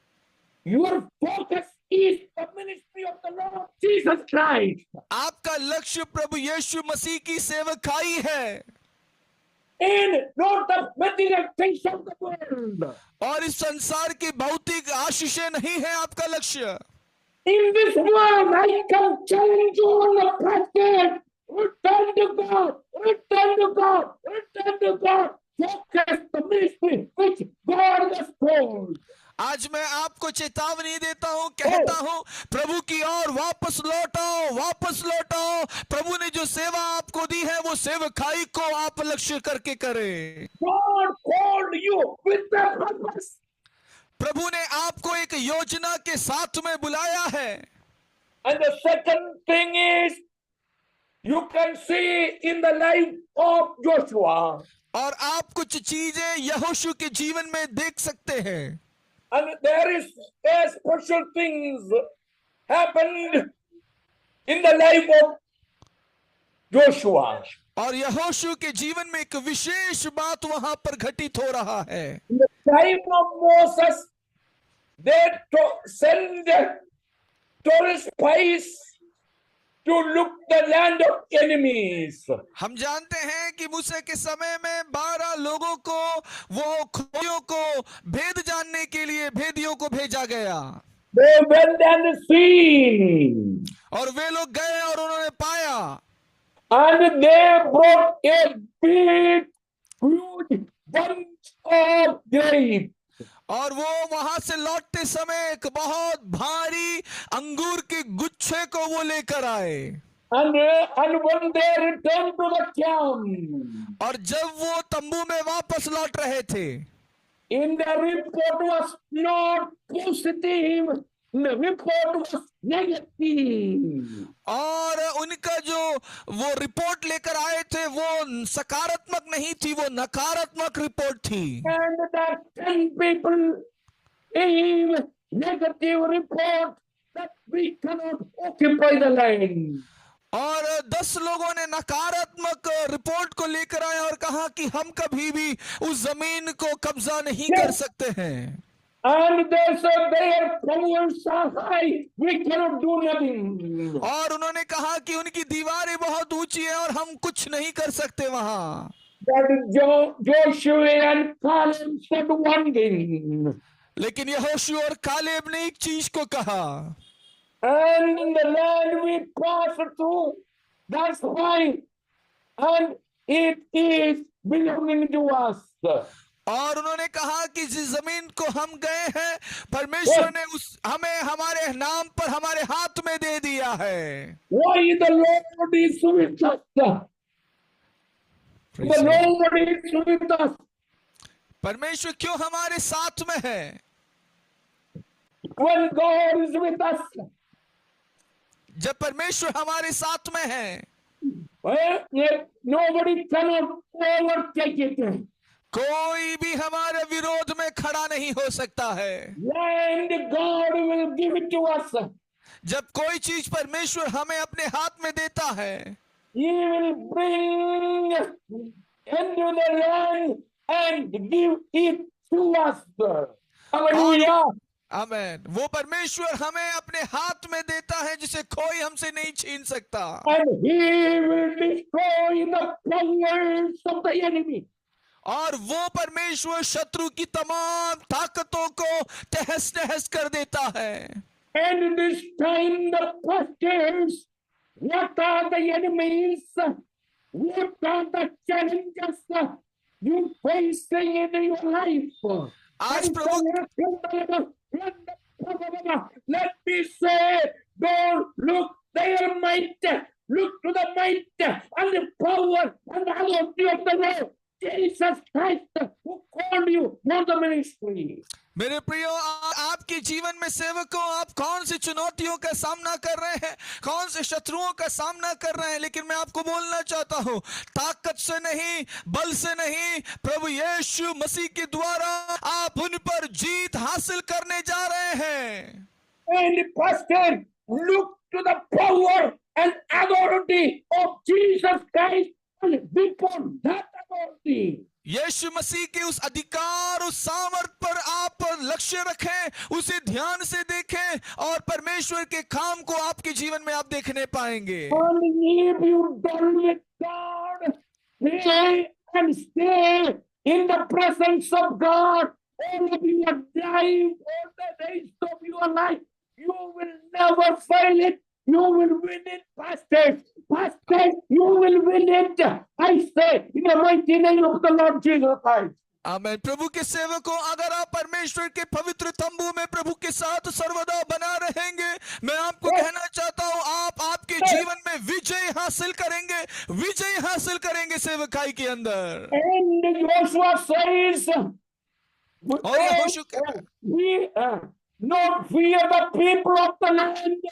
Your focus is the ministry of the Lord Jesus Christ.
आपका लक्ष्य प्रभु यीशु मसीह की सेवकाई है
And not the material things of the world.
और इस संसार की भौतिक आशीषें नहीं है आपका लक्ष्य।
In this world, I can challenge you on the practice. Return to God. Return to God. Return to God. Focus the ministry which God has called.
आज मैं आपको चेतावनी देता हूं, कहता हूं, प्रभु की ओर वापस लौटाओ, वापस लौटाओ। प्रभु ने जो सेवा आपको दी है वो सेवकाई को आप लक्ष्य करके करें।
God called you with the purpose.
प्रभु ने आपको एक योजना के साथ में बुलाया है।
And the second thing is, you can see in the life of Joshua.
और आप कुछ चीजें यहोशू के जीवन में देख सकते हैं।
And there is a special things happened in the life of Joshua.
और यहोशू के जीवन में एक विशेष बात वहां पर घटित हो रहा है।
In the time of Moses, they send tourist spies to look the land of enemies.
हम जानते हैं कि मूसा के समय में 12 लोगों को, वो खोजियों को भेद जानने के लिए भेदियों को भेजा गया।
They went and seen,
और वे लोग गए और उन्होंने पाया,
and they brought a big, huge bunch of grapes.
और वो वहां से लौटते समय एक बहुत भारी अंगूर के गुच्छे को वो लेकर आए।
And when they returned to the camp,
और जब वो तंबू में वापस लौट रहे थे,
in the report was not positive, the report was negative.
और उनका जो वो रिपोर्ट लेकर आए थे वो सकारात्मक नहीं थी, वो नकारात्मक रिपोर्ट थी।
And the 10 people gave negative report that we cannot occupy the land.
और 10 लोगों ने नकारात्मक रिपोर्ट को लेकर आए और कहा कि हम कभी भी उस जमीन को कब्जा नहीं कर सकते हैं।
And they said their powers are high, we cannot do nothing.
और उन्होंने कहा कि उनकी दीवारें बहुत ऊंची है और हम कुछ नहीं कर सकते वहां।
That Joshua and Caleb said one thing.
लेकिन यहोशू और कालेब ने एक चीज को कहा,
And in the land we pass through, that's fine, and it is belonging to us.
और उन्होंने कहा कि जिस जमीन को हम गए हैं परमेश्वर ने हमें हमारे नाम पर हमारे हाथ में दे दिया है।
Why the Lord is with us? The Lord is with us.
परमेश्वर क्यों हमारे साथ में है?
When God is with us,
जब परमेश्वर हमारे साथ में है,
nobody cannot overtake it.
कोई भी हमारे विरोध में खड़ा नहीं हो सकता है।
And God will give it to us.
जब कोई चीज परमेश्वर हमें अपने हाथ में देता है,
He will bring into the land and give it to us. Hallelujah.
आमेन। वो परमेश्वर हमें अपने हाथ में देता है जिसे कोई हमसे नहीं छीन सकता।
And He will destroy the powers of the enemy.
और वो परमेश्वर शत्रु की तमाम ताकतों को तहस नहस कर देता है।
And this time the pastors, what are the enemies? What are the challenges you facing in your life?
आज प्रभु,
let me say, don't look their might, look to the might and the power and the authority of the Lord Jesus Christ, who called you for the ministry.
मेरे प्रियो, आपके जीवन में सेवकों, आप कौन सी चुनौतियों का सामना कर रहे हैं, कौन से शत्रुओं का सामना कर रहे हैं, लेकिन मैं आपको बोलना चाहता हूं, ताकत से नहीं, बल से नहीं, प्रभु यीशु मसीह के द्वारा आप उन पर जीत हासिल करने जा रहे हैं।
And pastor, look to the power and authority of Jesus Christ and before that authority.
यीशु मसीह के उस अधिकार, उस सामर्थ पर आप लक्ष्य रखें, उसे ध्यान से देखें और परमेश्वर के काम को आपके जीवन में आप देखने पाएंगे।
And if you done with God, pray and stay in the presence of God all of your life, all the days of your life, you will never fail it. You will win it, pastors. Pastors, you will win it. I say, in the mighty name of the Lord Jesus Christ.
आमीन। प्रभु के सेवकों, अगर आप परमेश्वर के पवित्र तंबू में प्रभु के साथ सर्वदा बना रहेंगे, मैं आपको कहना चाहता हूं, आप आपके जीवन में विजय हासिल करेंगे, विजय हासिल करेंगे सेवकाई के अंदर।
And Joshua says,
और यहोशू
we not fear the people of the land.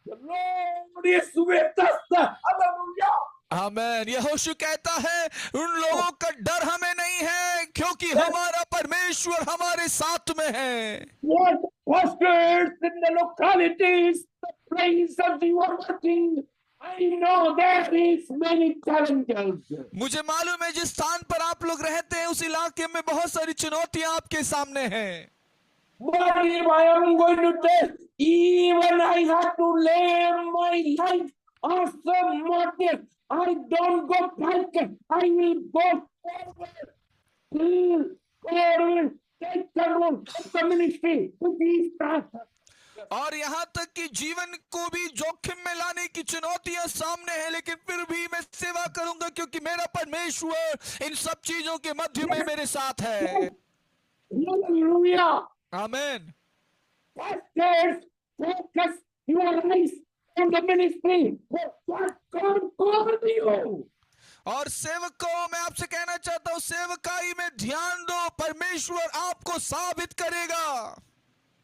The Lord is with us. Hallelujah.
आमीन। यहोशू कहता है, उन लोगों का डर हमें नहीं है, क्योंकि हमारा परमेश्वर हमारे साथ में है।
What pastors in the localities, the places you are working, I know there is many challenges.
मुझे मालूम है, जिस स्थान पर आप लोग रहते हैं उस इलाके में बहुत सारी चुनौतियां आपके सामने हैं।
But if I am going to tell, even I have to lay my life as a martyr, I don't go back. I will go forward. God will take control of the ministry to these tasks.
और यहाँ तक कि जीवन को भी जोखिम में लाने की चुनौतियां सामने हैं, लेकिन फिर भी मैं सेवा करूंगा, क्योंकि मेरा परमेश्वर इन सब चीजों के मध्य में मेरे साथ है।
Hallelujah.
आमीन।
Pastors, focus your eyes on the ministry. What God called you.
और सेवकों, मैं आपसे कहना चाहता हूं, सेवकाई में ध्यान दो, परमेश्वर आपको साबित करेगा।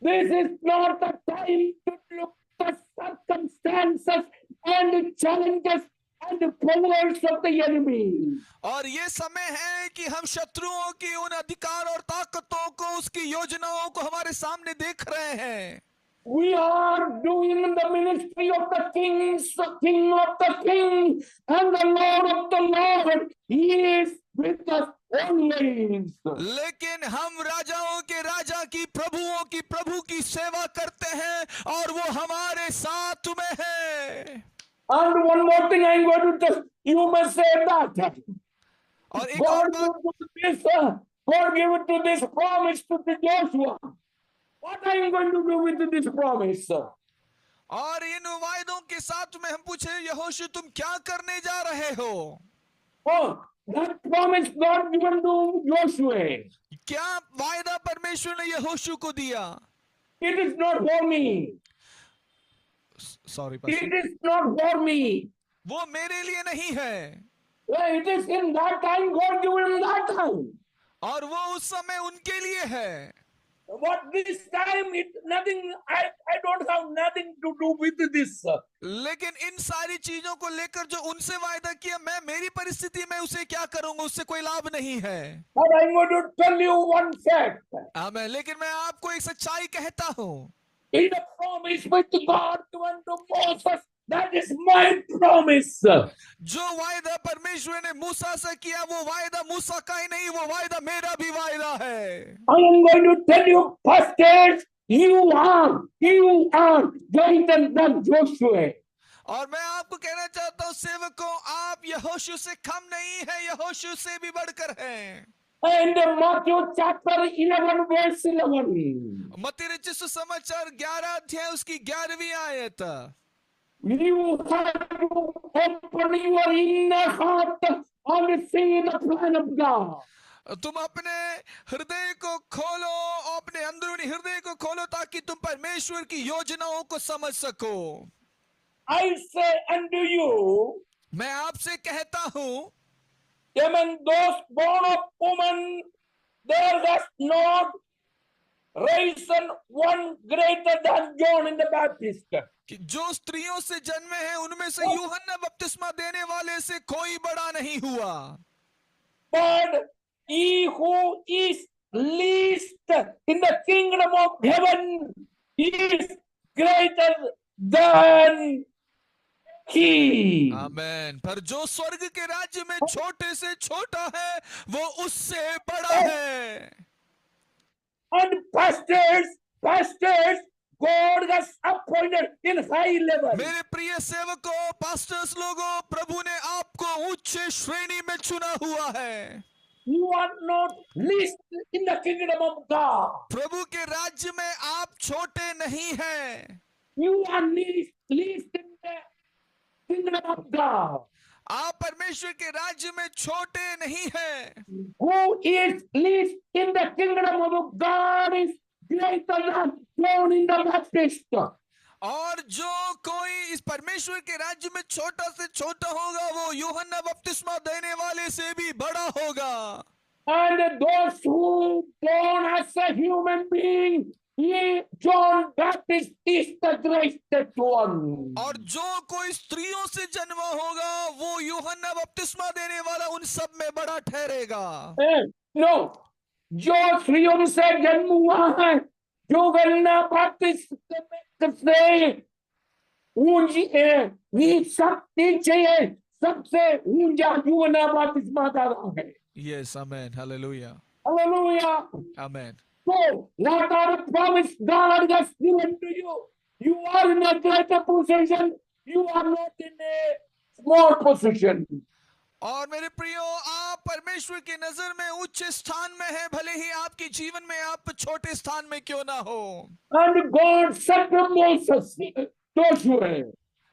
This is not the time to look at circumstances and the challenges and the powers of the enemy.
और ये समय है कि हम शत्रुओं की उन अधिकार और ताकतों को, उसकी योजनाओं को हमारे सामने देख रहे हैं।
We are doing the ministry of the kings, the king of the king, and the Lord of the Lord. He is with us always.
लेकिन हम राजाओं के राजा की, प्रभुओं की प्रभु की सेवा करते हैं और वो हमारे साथ में है।
And one more thing I'm going to tell you, must say that.
और एक और बात,
God gave it to this promise to the Joshua. What are you going to do with this promise?
और इन वायदों के साथ में हम पूछे, यहोशू तुम क्या करने जा रहे हो?
Oh, that promise God given to Joshua.
क्या वायदा परमेश्वर ने यहोशू को दिया?
It is not for me.
Sorry,
It is not for me.
वो मेरे लिए नहीं है।
It is in that time God given him that time.
और वो उस समय उनके लिए है।
But this time it nothing. I don't have nothing to do with this.
लेकिन इन सारी चीजों को लेकर जो उनसे वायदा किया, मैं मेरी परिस्थिति में उसे क्या करूंगा, उससे कोई लाभ नहीं है।
But I'm going to tell you one fact.
आमीन। लेकिन मैं आपको एक सच्चाई कहता हूँ,
In the promise which God given to Moses, that is my promise.
जो वायदा परमेश्वर ने मूसा से किया, वो वायदा मूसा का ही नहीं, वो वायदा मेरा भी वायदा है।
I am going to tell you, pastors, you are greater than Joshua.
और मैं आपको कहना चाहता हूँ, सेवकों, आप यहोशू से कम नहीं है, यहोशू से भी बढ़कर हैं।
And Matthew chapter 11 verse 11.
मत्ती रचित सुसमाचार 11 अध्याय उसकी 11वीं आयत।
You have to open your inner heart and see the plan of God.
तुम अपने हृदय को खोलो, अपने अंदरूनी हृदय को खोलो, ताकि तुम परमेश्वर की योजनाओं को समझ सको।
I say unto you,
मैं आपसे कहता हूँ,
among those born of woman, there was not raised one greater than John in the Baptist.
कि जो स्त्रियों से जन्मे हैं उनमें से यूहन्ना बपतिस्मा देने वाले से कोई बड़ा नहीं हुआ,
But he who is least in the kingdom of heaven is greater than he.
आमेन। पर जो स्वर्ग के राज्य में छोटे से छोटा है वो उससे बड़ा है।
And pastors, God has appointed in high level.
मेरे प्रिय सेवकों, पास्टर्स लोगों, प्रभु ने आपको उच्च श्रेणी में चुना हुआ है।
You are not least in the kingdom of God.
प्रभु के राज्य में आप छोटे नहीं हैं।
You are least in the kingdom of God.
आप परमेश्वर के राज्य में छोटे नहीं हैं।
Who is least in the kingdom of God is greater than John in the Baptist.
और जो कोई इस परमेश्वर के राज्य में छोटा से छोटा होगा वो यूहन्ना बपतिस्मा देने वाले से भी बड़ा होगा।
And those who born as a human being, John Baptist is the greatest one.
और जो कोई स्त्रियों से जन्मा होगा वो यूहन्ना बपतिस्मा देने वाला उन सब में बड़ा ठहरेगा।
No, जो स्त्रियों से जन्म हुआ है, यूहन्ना बपतिस्ट से ऊंची है, ये सब नीचे है, सबसे ऊंचा यूहन्ना बपतिस्मा दाता है।
Yes, amen, hallelujah,
Hallelujah.
amen।
So, what are the promise God has given to you? You are in a greater position. You are not in a small position.
और मेरे प्रियो, आप परमेश्वर की नजर में उच्च स्थान में हैं, भले ही आपके जीवन में आप छोटे स्थान में क्यों ना हो।
And God said to Moses, Joshua,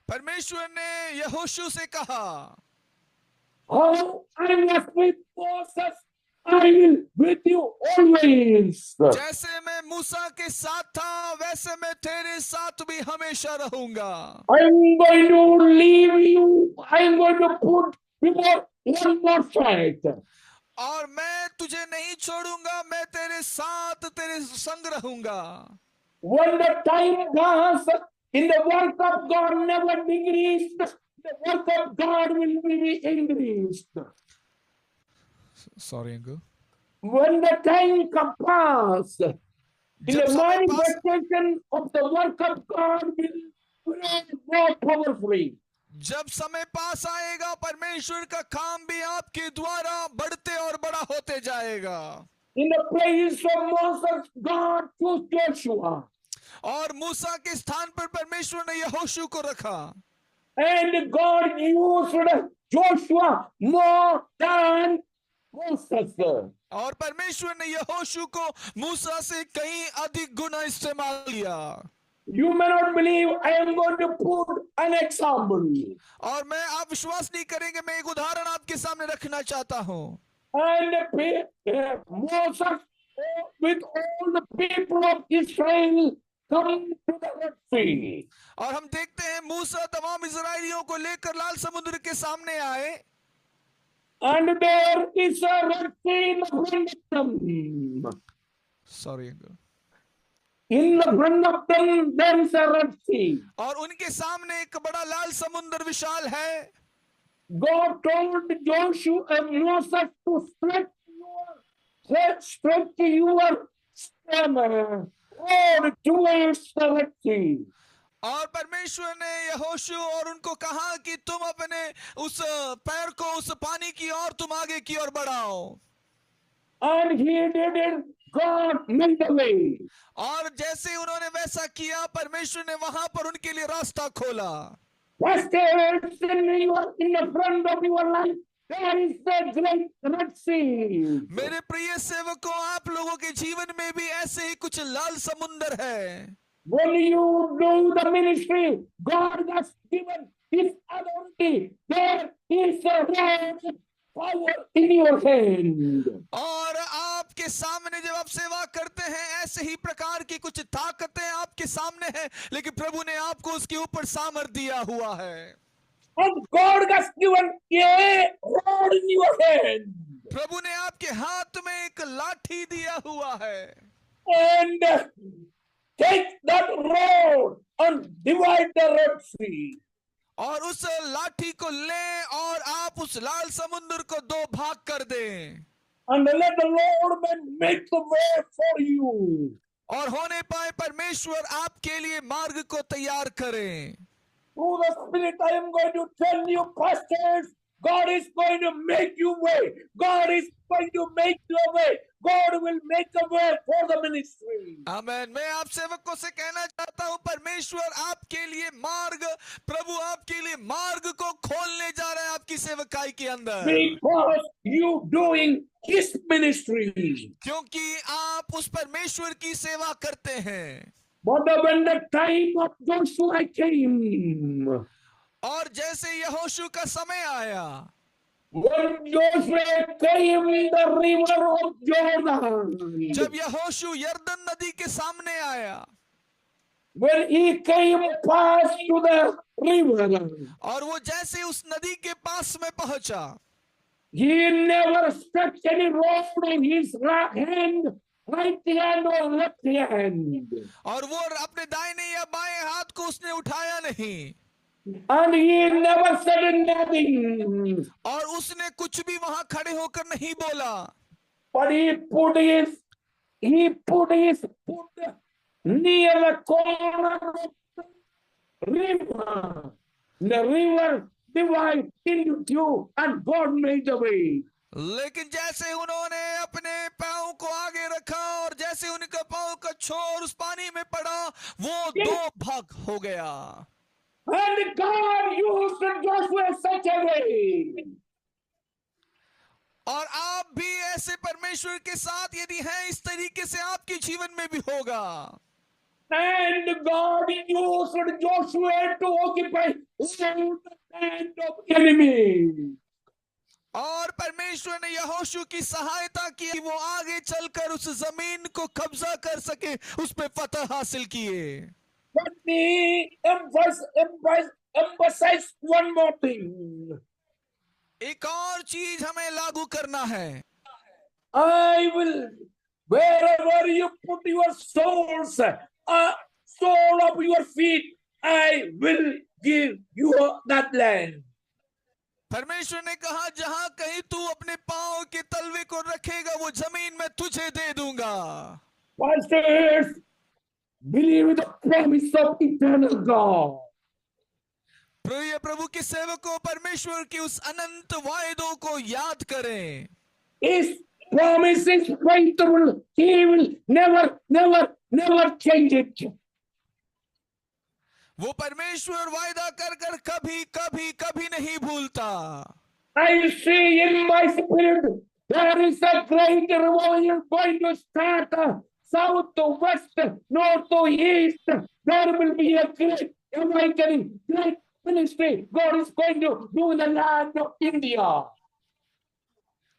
परमेश्वर ने यहोशू से कहा,
how I was with Moses, I will with you always.
जैसे मैं मूसा के साथ था वैसे मैं तेरे साथ भी हमेशा रहूंगा।
I'm going to leave you. I'm going to put before one more fight.
और मैं तुझे नहीं छोड़ूंगा, मैं तेरे साथ तेरे संग रहूंगा।
When the time comes, in the work of God never decreased, the work of God will be increased.
Sorry, uncle.
When the time comes, in
जब
the
समय पास
manifestation of the work of God will grow more powerfully.
जब समय पास आएगा परमेश्वर का काम भी आपके द्वारा बढ़ते और बड़ा होते जाएगा।
In the place of Moses, God chose Joshua.
और मूसा के स्थान पर परमेश्वर ने यहोशू को रखा।
And God used Joshua more than Moses.
और परमेश्वर ने यहोशू को मूसा से कहीं अधिक गुना इस्तेमाल किया।
You may not believe, I am going to put an example.
और मैं आप विश्वास नहीं करेंगे, मैं एक उदाहरण आपके सामने रखना चाहता हूँ।
And Moses with all the people of Israel come to the Red Sea.
और हम देखते हैं मूसा तमाम इजराइलियों को लेकर लाल समुद्र के सामने आए।
And there is a Red Sea in the front of them.
Sorry, uncle.
In the front of them, there is a Red Sea.
और उनके सामने एक बड़ा लाल समुद्र विशाल है।
God told Joshua and Moses to stretch your stamina towards the Red Sea.
और परमेश्वर ने यहोशू और उनको कहा कि तुम अपने उस पैर को उस पानी की ओर तुम आगे की ओर बढ़ाओ।
And he did it. God made the way.
और जैसे उन्होंने वैसा किया परमेश्वर ने वहां पर उनके लिए रास्ता खोला।
Pastors, in the front of your life, there is the great Red Sea.
मेरे प्रिय सेवकों, आप लोगों के जीवन में भी ऐसे ही कुछ लाल समुंदर है।
When you do the ministry, God has given His authority. There is a great power in your hand.
और आपके सामने जब आप सेवा करते हैं ऐसे ही प्रकार की कुछ ताकतें आपके सामने हैं, लेकिन प्रभु ने आपको उसके ऊपर सामर्थ दिया हुआ है।
And God has given a rod in your hand.
प्रभु ने आपके हाथ में एक लाठी दिया हुआ है।
and take that rod and divide the Red Sea.
और उस लाठी को लें और आप उस लाल समुद्र को दो भाग कर दें,
And let the Lord make the way for you.
और होने पाए परमेश्वर आपके लिए मार्ग को तैयार करें।
Through the Spirit, I am going to tell you, pastors, God is going to make you way. God is going to make you a way. God will make a way for the ministry.
आमीन। मैं आप सेवकों से कहना चाहता हूं, परमेश्वर आपके लिए मार्ग, प्रभु आपके लिए मार्ग को खोलने जा रहे हैं आपकी सेवकाई के अंदर,
Because you doing His ministry.
क्योंकि आप उस परमेश्वर की सेवा करते हैं।
But when the time of Joshua came,
और जैसे यहोशू का समय आया,
when Joshua came the river of Jordan,
जब यहोशू यरदन नदी के सामने आया,
when he came past to the river,
और वो जैसे उस नदी के पास में पहुंचा,
he never stretched any rod in his right hand or left hand.
और वो अपने दाहिने या बाएं हाथ को उसने उठाया नहीं,
And he never said nothing.
और उसने कुछ भी वहां खड़े होकर नहीं बोला,
But he put his foot near the corner of the river. The river divided into two, and God made the way.
लेकिन जैसे उन्होंने अपने पांव को आगे रखा और जैसे उनका पांव का छोर उस पानी में पड़ा, वो दो भाग हो गया।
And God used Joshua such a way.
और आप भी ऐसे परमेश्वर के साथ यदि हैं, इस तरीके से आपके जीवन में भी होगा।
And God used Joshua to occupy the land of enemy.
और परमेश्वर ने यहोशू की सहायता की कि वो आगे चलकर उस जमीन को कब्जा कर सके, उस पे फतह हासिल किए।
Let me emphasize one more thing.
एक और चीज हमें लागू करना है।
I will, wherever you put your soles, sole of your feet, I will give you that land.
परमेश्वर ने कहा, जहां कहीं तू अपने पांव के तलवे को रखेगा, वो जमीन मैं तुझे दे दूंगा।
Pastors, believe in the promise of eternal God.
प्रिय प्रभु के सेवकों, परमेश्वर की उस अनंत वायदों को याद करें।
His promise is faithful. He will never change it.
वो परमेश्वर वायदा कर कर कभी नहीं भूलता।
I see in my spirit there is a great revival going to start south to west, north to east. There will be a great awakening, great ministry God is going to do in the land of India.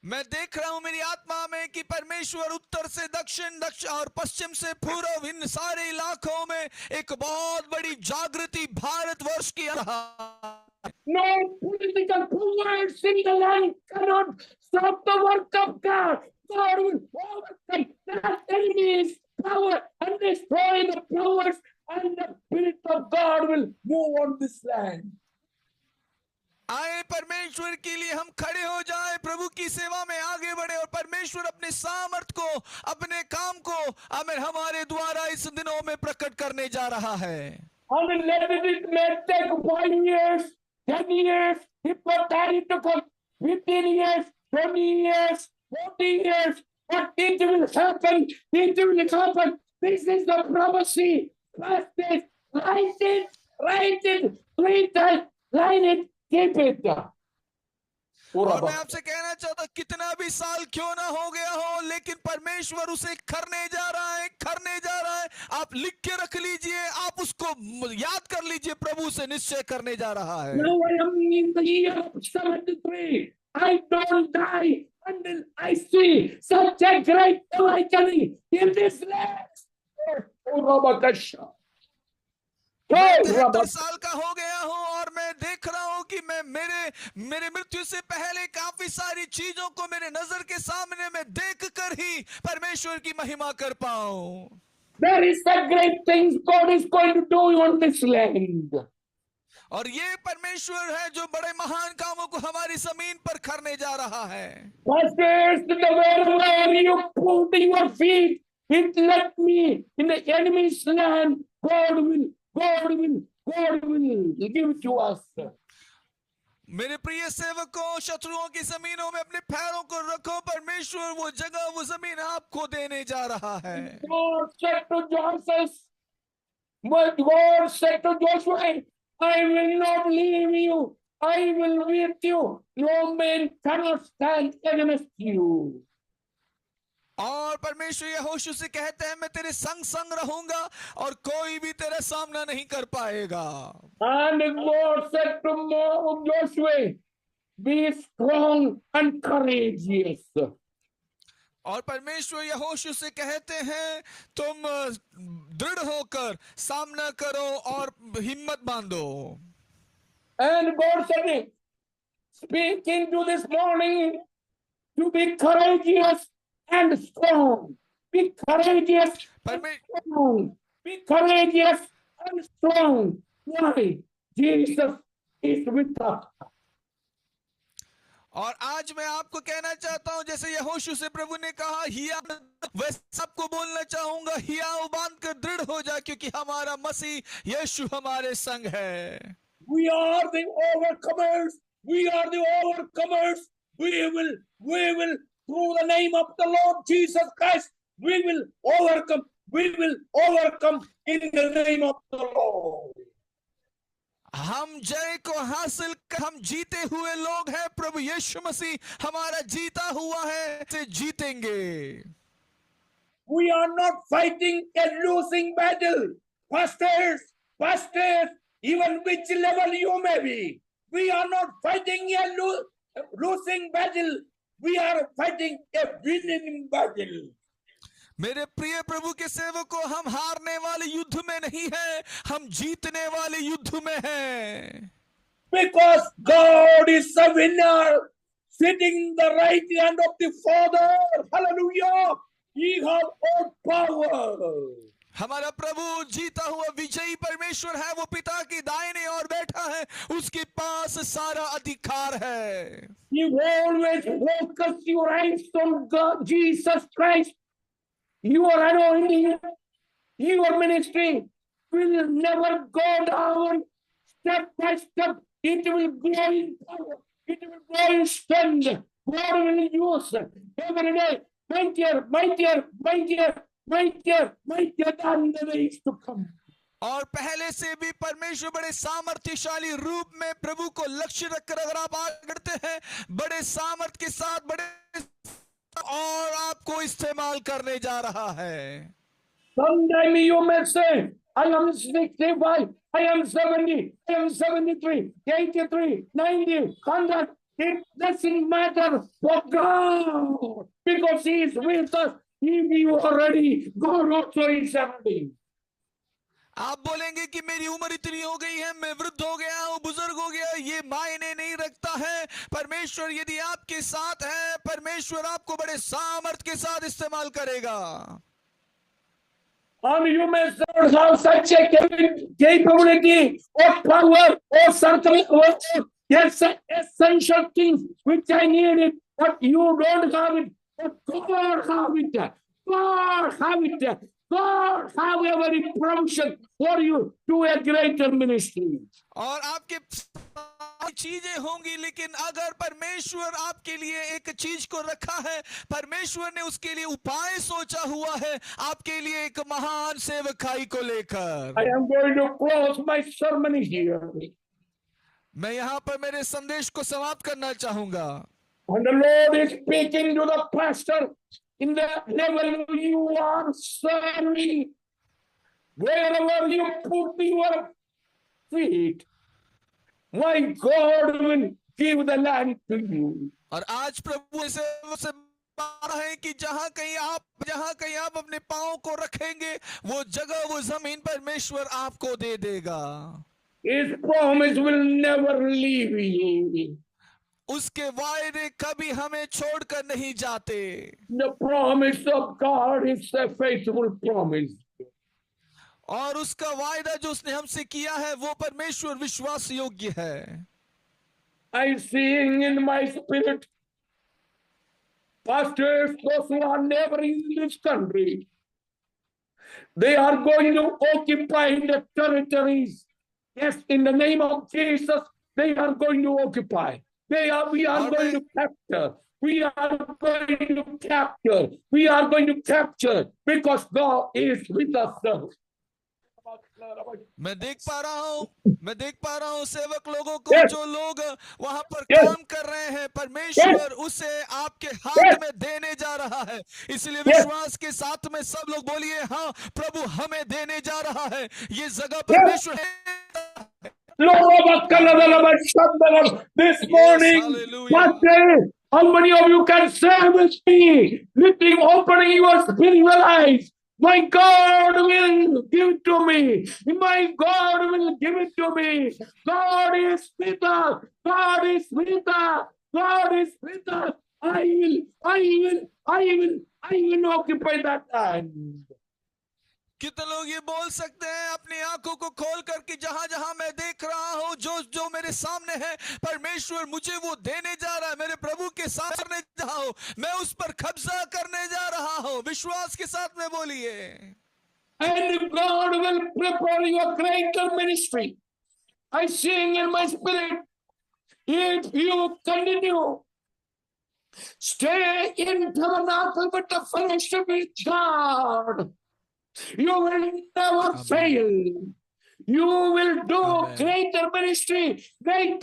मैं देख रहा हूं मेरी आत्मा में कि परमेश्वर उत्तर से दक्षिण और पश्चिम से पूर्व, इन सारे इलाकों में एक बहुत बड़ी जागृति भारतवर्ष की आ रहा है।
No political powers in the land cannot stop the work of God. God will overcome that enemy's power and destroy the powers, and the Spirit of God will move on this land.
आए परमेश्वर के लिए हम खड़े हो जाएं, प्रभु की सेवा में आगे बढ़े, और परमेश्वर अपने सामर्थ को, अपने काम को हमारे द्वारा इस दिनों में प्रकट करने जा रहा है।
And let it may take 5 years, 10 years, for that it took 15 years, 20 years, 40 years, but it will happen. It will happen. This is the prophecy. Trust it, write it, read it, line it, keep it.
और मैं आपसे कहना चाहता, कितना भी साल क्यों ना हो गया हो, लेकिन परमेश्वर उसे करने जा रहा है। आप लिख के रख लीजिए, आप उसको याद कर लीजिए, प्रभु से निश्चय करने जा रहा है।
Now I am in the year of 73. I don't die until I see such a great awakening in this land. Oh, Rabakasha.
मैं
Hey,
73
Rabba.
साल का हो गया हूं और मैं देख रहा हूं कि मैं मेरे मृत्यु से पहले काफी सारी चीजों को मेरे नजर के सामने में देख कर ही परमेश्वर की महिमा कर पाऊं।
There is a great things God is going to do on this land.
और ये परमेश्वर है जो बड़े महान कामों को हमारी जमीन पर करने जा रहा है।
Pastors, wherever you put your feet, it let me in the enemy's land. God will give to us.
मेरे प्रिय सेवकों, शत्रुओं की जमीनों में अपने पैरों को रखो, परमेश्वर वो जगह वो जमीन आपको देने जा रहा है।
God said to Joseph, but God said to Joshua, I will not leave you. I will with you. No man cannot stand against you.
और परमेश्वर यहोशू से कहते हैं, मैं तेरे संग संग रहूंगा और कोई भी तेरा सामना नहीं कर पाएगा।
And God said to Joshua, be strong and courageous.
और परमेश्वर यहोशू से कहते हैं, तुम दृढ़ होकर सामना करो और हिम्मत बांधो।
And God said, speaking to this morning, to be courageous and strong. Be courageous and strong. Be courageous and strong. Why? Jesus is with us.
और आज मैं आपको कहना चाहता हूं, जैसे यहोशू से प्रभु ने कहा हिया, वैसे सबको बोलना चाहूंगा, हियाव बांध कर दृढ़ हो जा, क्योंकि हमारा मसीह यीशु हमारे संग है।
We are the overcomers. We are the overcomers. We will, through the name of the Lord Jesus Christ, we will overcome. We will overcome in the name of the Lord.
हम जय को हासिल कर हम जीते हुए लोग हैं। प्रभु यीशु मसीह हमारा जीता हुआ है, से जीतेंगे।
We are not fighting a losing battle. Pastors, even which level you may be, we are not fighting a losing battle. We are fighting a winning battle.
मेरे प्रिय प्रभु के सेवकों, हम हारने वाले युद्ध में नहीं है, हम जीतने वाले युद्ध में हैं।
Because God is a winner, sitting the right hand of the Father. Hallelujah! He has all power.
हमारा प्रभु जीता हुआ विजयी परमेश्वर है, वो पिता की दाहिने ओर बैठा है, उसके पास सारा अधिकार है।
You always focus your eyes on God, Jesus Christ. Your anointing, your ministry will never go down. Step by step, it will grow in power. It will grow in strength. God will use every day, mightier than the days to come.
और पहले से भी परमेश्वर बड़े सामर्थ्यशाली रूप में प्रभु को लक्ष्य रखकर अगर आप आगे बढ़ते हैं, बड़े सामर्थ के साथ बड़े और आपको इस्तेमाल करने जा रहा है।
Sometime you may say, I am 65, I am 70, I am 73, 83, 90, 100. It doesn't matter for God, because He is with us. If you are ready, God also is ready.
आप बोलेंगे कि मेरी उम्र इतनी हो गई है, मैं वृद्ध हो गया हूं, बुजुर्ग हो गया, ये मायने नहीं रखता है। परमेश्वर यदि आपके साथ है, परमेश्वर आपको बड़े सामर्थ्य के साथ इस्तेमाल करेगा।
And you may have such a capability or power or something, yes, essential things which I needed, but you don't have it. But God have it. God have it. God have every provision for you to a greater ministry.
और आपके चीजें होंगी, लेकिन अगर परमेश्वर आपके लिए एक चीज को रखा है, परमेश्वर ने उसके लिए उपाय सोचा हुआ है आपके लिए एक महान सेवकाई को लेकर।
I am going to close my sermon here.
मैं यहाँ पर मेरे संदेश को समाप्त करना चाहूंगा।
And the Lord is speaking to the pastor in the level you are serving, wherever you put your feet, my God will give the land to you.
और आज प्रभु से पा रहे हैं कि जहां कहीं आप अपने पांव को रखेंगे, वो जगह, वो जमीन परमेश्वर आपको दे देगा।
His promise will never leave you.
उसके वायदे कभी हमें छोड़कर नहीं जाते।
The promise of God is a faithful promise.
और उसका वायदा जो उसने हमसे किया है वो परमेश्वर विश्वास योग्य है।
I sing in my spirit, pastors, those who are never in this country, they are going to occupy the territories. Yes, in the name of Jesus, they are going to occupy. We are going to capture. We are going to capture. We are going to capture because God is with us.
मैं देख पा रहा हूँ सेवक लोगों को, जो लोग वहां पर काम कर रहे हैं, परमेश्वर उसे आपके हाथ में देने जा रहा है। इसलिए विश्वास के साथ में सब लोग बोलिए, हाँ प्रभु हमें देने जा रहा है, ये जगह परमेश्वर है।
This morning, how many of you can say with me, opening your spiritual eyes? My God will give it to me. My God will give it to me. God is with us. God is with us. God is with us. I will occupy that land.
कितने लोग ये बोल सकते हैं अपनी आंखों को खोल कर कि जहां जहां मैं देख रहा हूं, जो मेरे सामने है, परमेश्वर मुझे वो देने जा रहा है, मेरे प्रभु के साथ करने जा रहा हूं, मैं उस पर कब्जा करने जा रहा हूं। विश्वास के साथ में बोलिए।
And God will prepare your greater ministry. I sing in my spirit, if you continue, stay in tabernacle with the fellowship with God, you will never fail. You will do greater ministry in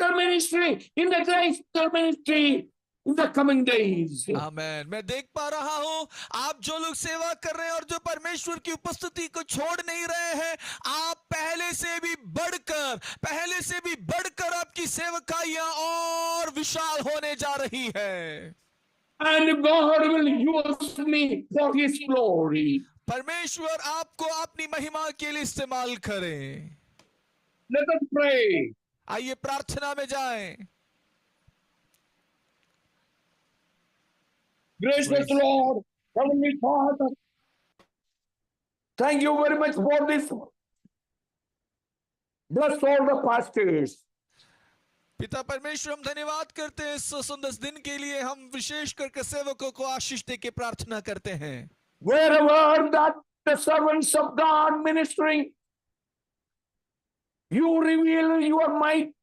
the greater ministry in the coming days.
आमेन। मैं देख पा रहा हूं आप जो लोग सेवा कर रहे हैं और जो परमेश्वर की उपस्थिति को छोड़ नहीं रहे हैं, आप पहले से भी बढ़कर आपकी सेवकाइयां और विशाल होने जा रही है।
And God will use me for His glory.
परमेश्वर आपको अपनी महिमा के लिए इस्तेमाल करे।
Let us pray.
आइए प्रार्थना में जाएं।
Gracious Lord, Heavenly Father, thank you very much for this. Bless all the pastors.
पिता परमेश्वर, हम धन्यवाद करते हैं इस सुंदर दिन के लिए। हम विशेष करके सेवकों को आशीष दे के प्रार्थना करते हैं।
Wherever that the servants of God ministering, you reveal your mighty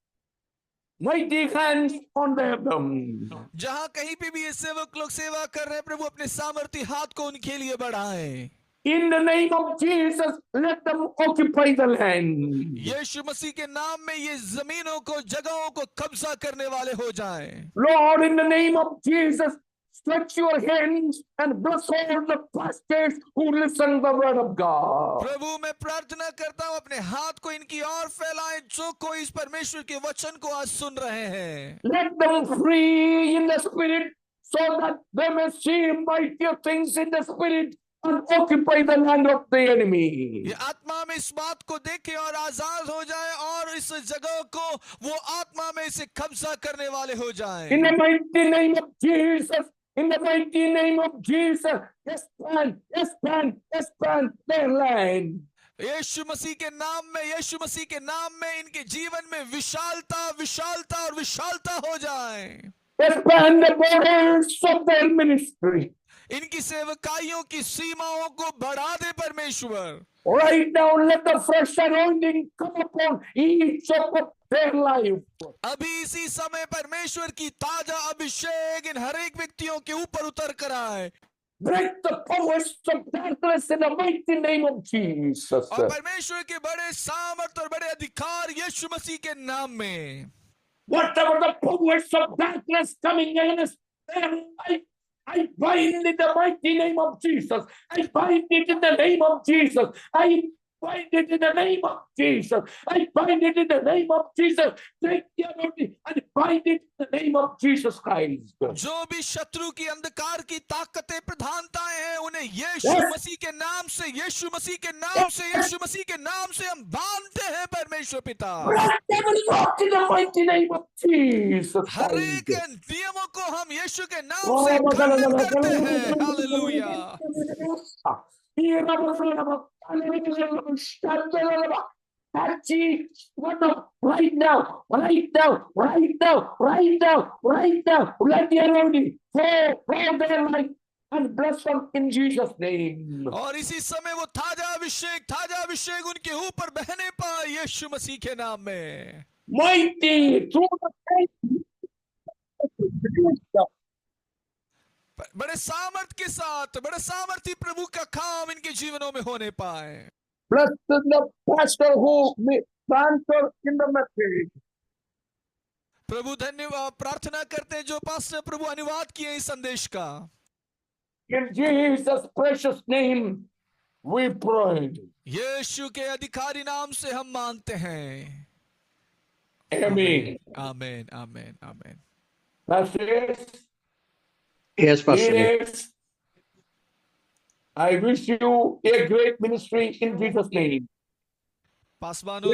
hands on them.
जहां कहीं पे भी ये सेवक लोग सेवा कर रहे हैं, प्रभु अपने सामर्थ्य हाथ को उनके लिए बढ़ाएं।
In the name of Jesus, let them occupy the land.
यीशु मसीह के नाम में ये जमीनों को, जगहों को कब्जा करने वाले हो जाएं।
Lord, in the name of Jesus, stretch your hands and bless all the pastors who listen to the word of God.
प्रभु मैं प्रार्थना करता हूं, अपने हाथ को इनकी ओर फैलाएं जो कोई इस परमेश्वर के वचन को आज सुन रहे हैं।
Let them free in the spirit so that they may see mighty things in the spirit and occupy the land of the enemy.
ये आत्मा में इस बात को देखे और आजाद हो जाए और इस जगह को वो आत्मा में इसे कब्जा करने वाले हो जाएं।
In the mighty name of Jesus, in the mighty name of Jesus, expand their land.
यीशु मसीह के नाम में इनके जीवन में विशालता हो जाए।
Expand the borders of their ministry.
इनकी सेवकाइयों की सीमाओं को बढ़ा दे परमेश्वर।
Right now, let the fresh anointing come upon each of their life.
अभी इसी समय परमेश्वर की ताजा अभिषेक इन हर एक व्यक्तियों के ऊपर उतर कर आए।
Break the powers of darkness in the mighty name of Jesus.
और परमेश्वर के बड़े सामर्थ और बड़े अधिकार यीशु मसीह के नाम में,
Whatever the powers of darkness coming against their life, I bind in the mighty name of Jesus. I bind it in the name of Jesus. I bind it in the name of Jesus. I bind it in the name of Jesus. Take the authority and bind it in the name of Jesus Christ.
जो भी शत्रु की अंधकार की ताकतें प्रधानताएं हैं उन्हें यीशु
Yes.
मसीह के नाम से, यीशु मसीह के नाम से, यीशु मसीह के नाम से हम बांधते हैं परमेश्वर पिता।
Break every yoke in the mighty name of Jesus
हर एक
Christ.
नियमों को हम यीशु के नाम से खंडन करते हैं। Hallelujah.
Right now, right now, right now, right now, right now, let the anointing fall their life and bless them in Jesus' name.
और इसी समय वो ताजा अभिषेक उनके ऊपर बहने पाए यीशु मसीह के नाम में।
Mighty through the faith.
बड़े सामर्थ के साथ, बड़े सामर्थी प्रभु का काम इनके जीवनों में होने पाए।
Bless the pastor who transfer in the message.
प्रभु धन्यवाद, प्रार्थना करते हैं जो पास्टर प्रभु अनुवाद किए इस संदेश का।
In Jesus' precious name, we pray.
यीशु के अधिकारी नाम से हम मानते हैं।
Amen.
Amen, amen, amen.
Pastors,
Yes, Pastor.
leaders, I wish you a great ministry in Jesus' name.
पासवानों,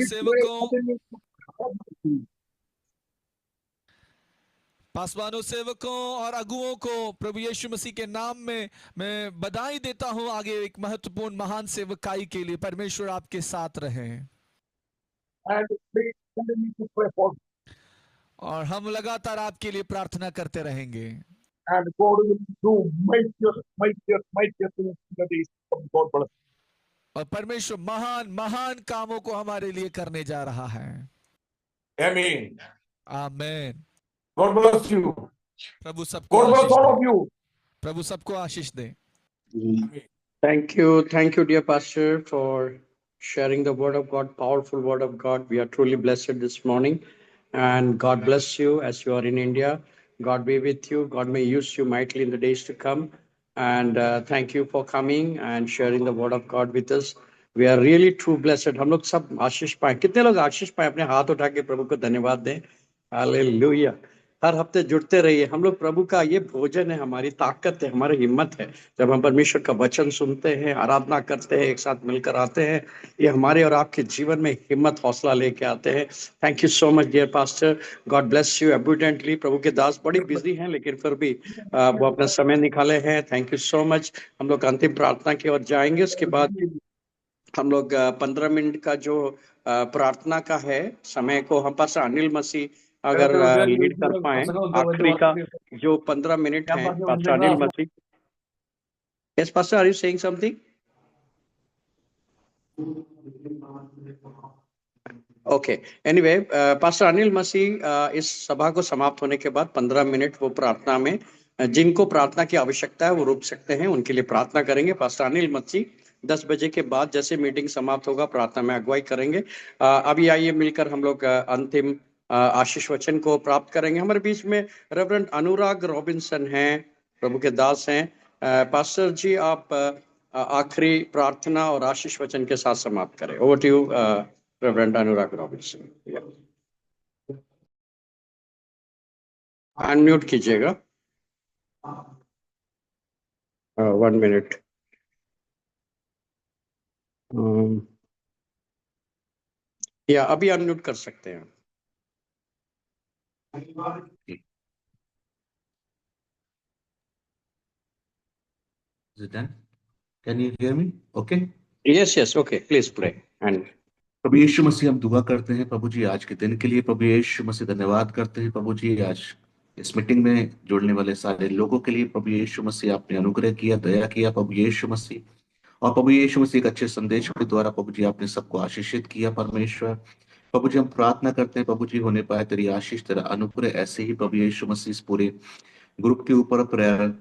सेवकों और अगुओं को प्रभु यीशु मसीह के नाम में मैं बधाई देता हूं आगे एक महत्वपूर्ण महान सेवकाई के लिए। परमेश्वर आपके साथ रहे।
And please continue to pray for me.
और हम लगातार आपके लिए प्रार्थना करते रहेंगे।
And God will do mightier things in the days of God. Bless.
और परमेश्वर महान महान कामों को हमारे लिए करने जा रहा है।
Amen.
Amen.
God bless you.
प्रभु सबको
God bless
Ashish
all
they.
of you.
प्रभु सबको आशीष दे।
Thank you, dear Pastor, for sharing the word of God, powerful word of God. We are truly blessed this morning, and God bless you as you are in India. God be with you. God may use you mightily in the days to come. And thank you for coming and sharing the word of God with us. We are really true blessed. हम लोग सब आशीष पाए। कितने लोग आशीष पाए? अपने हाथ उठा के प्रभु को धन्यवाद दें। हालेलुया। हर हफ्ते जुड़ते रहिए। हम लोग प्रभु का ये भोजन है, हमारी ताकत है, हमारी हिम्मत है। जब हम परमेश्वर का वचन सुनते हैं, आराधना करते हैं, एक साथ मिलकर आते हैं, ये हमारे और आपके जीवन में हिम्मत, हौसला लेके आते हैं। Thank you so much dear pastor. God bless you abundantly. प्रभु के दास बड़ी बिजी हैं, लेकिन फिर भी वो अपना समय निकाले हैं। Thank you so much. हम लोग अंतिम प्रार्थना की ओर जाएंगे। उसके बाद हम लोग 15 मिनट का जो प्रार्थना का है समय को हम पास अनिल मसीह अगर लीड कर पाए, आखिरी का जो 15 मिनट है pastor Anil Masih. Yes pastor, are you saying something? Okay, anyway pastor Anil Masih इस सभा को समाप्त होने के बाद 15 मिनट वो प्रार्थना में, जिनको प्रार्थना की आवश्यकता है वो रुक सकते हैं, उनके लिए प्रार्थना करेंगे। पास्टर अनिल मसीह 10 बजे के बाद जैसे मीटिंग समाप्त होगा प्रार्थना में अगुवाई करेंगे। अभी आइए मिलकर हम लोग अंतिम आशीष वचन को प्राप्त करेंगे। हमारे बीच में रेवरेंड अनुराग रॉबिन्सन हैं, प्रभु के दास हैं। पास्टर जी आप आखिरी प्रार्थना और आशीष वचन के साथ समाप्त करें। Over to you reverend Anurag Robinson. Unmute कीजिएगा। 1 मिनट। या अभी अनम्यूट कर सकते हैं।
Is it done? Can you hear me? Okay.
Yes, okay. Please pray. And
प्रभु यीशु मसीह हम दुआ करते हैं प्रभु जी आज के दिन के लिए। प्रभु यीशु मसीह धन्यवाद करते हैं प्रभु जी आज इस मीटिंग में जुड़ने वाले सारे लोगों के लिए। प्रभु यीशु मसीह आपने अनुग्रह किया, दया किया प्रभु यीशु मसीह, और प्रभु यीशु मसीह एक अच्छे संदेश के द्वारा प्रभु जी आपने सबको आशीषित किया परमेश्वर। प्रभु जी हम प्रार्थना करते हैं प्रभु जी होने पाए तेरी आशीष, तेरा अनुग्रह ऐसे ही प्रभु यीशु मसीह इस पूरे ग्रुप के ऊपर, प्रेयर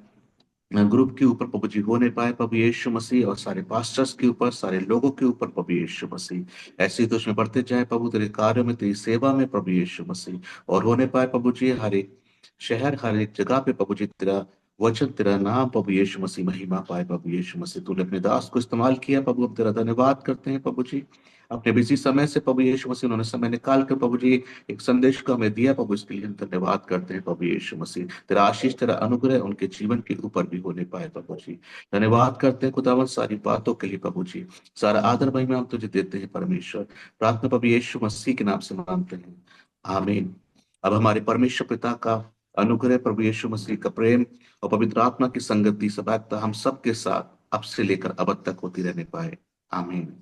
ग्रुप के ऊपर प्रभु जी होने पाए प्रभु यीशु मसीह, और सारे पास्टर्स के ऊपर, सारे लोगों के ऊपर प्रभु यीशु मसीह ऐसे ही तो उसमें बढ़ते जाए प्रभु तेरे कार्यों में, तेरी सेवा में प्रभु यीशु मसीह, और होने पाए प्रभु जी हर एक शहर, हर एक जगह पे प्रभु जी तेरा वचन तेरा नाम प्रभु यीशु मसीह महिमा पाए। प्रभु यीशु मसीह तूने अपने दास को इस्तेमाल किया प्रभु, अब तेरा धन्यवाद करते हैं प्रभु जी। अपने बिजी समय से प्रभु यीशु मसीह उन्होंने समय निकाल कर प्रभु जी एक संदेश को हमें दिया प्रभु, इसके लिए हम धन्यवाद करते हैं प्रभु यीशु मसीह। तेरा आशीष तेरा अनुग्रह उनके जीवन के ऊपर भी होने पाए प्रभु जी। धन्यवाद करते हैं खुदावन सारी बातों के लिए प्रभु जी। सारा आदर महिमा हम तुझे देते हैं परमेश्वर। प्रार्थना प्रभु यीशु मसीह के नाम से मांगते हैं, आमीन। अब हमारे परमेश्वर पिता का अनुग्रह, प्रभु यीशु मसीह का प्रेम और पवित्र आत्मा की संगति सदैव हम सबके साथ अब से लेकर अब तक होती रहने पाए, आमीन।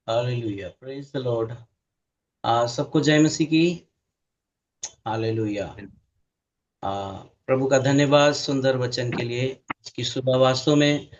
Hallelujah, praise the Lord. सबको जय मसीह की। हालेलुया। प्रभु का धन्यवाद सुंदर वचन के लिए। इसकी सुबह वास्तव में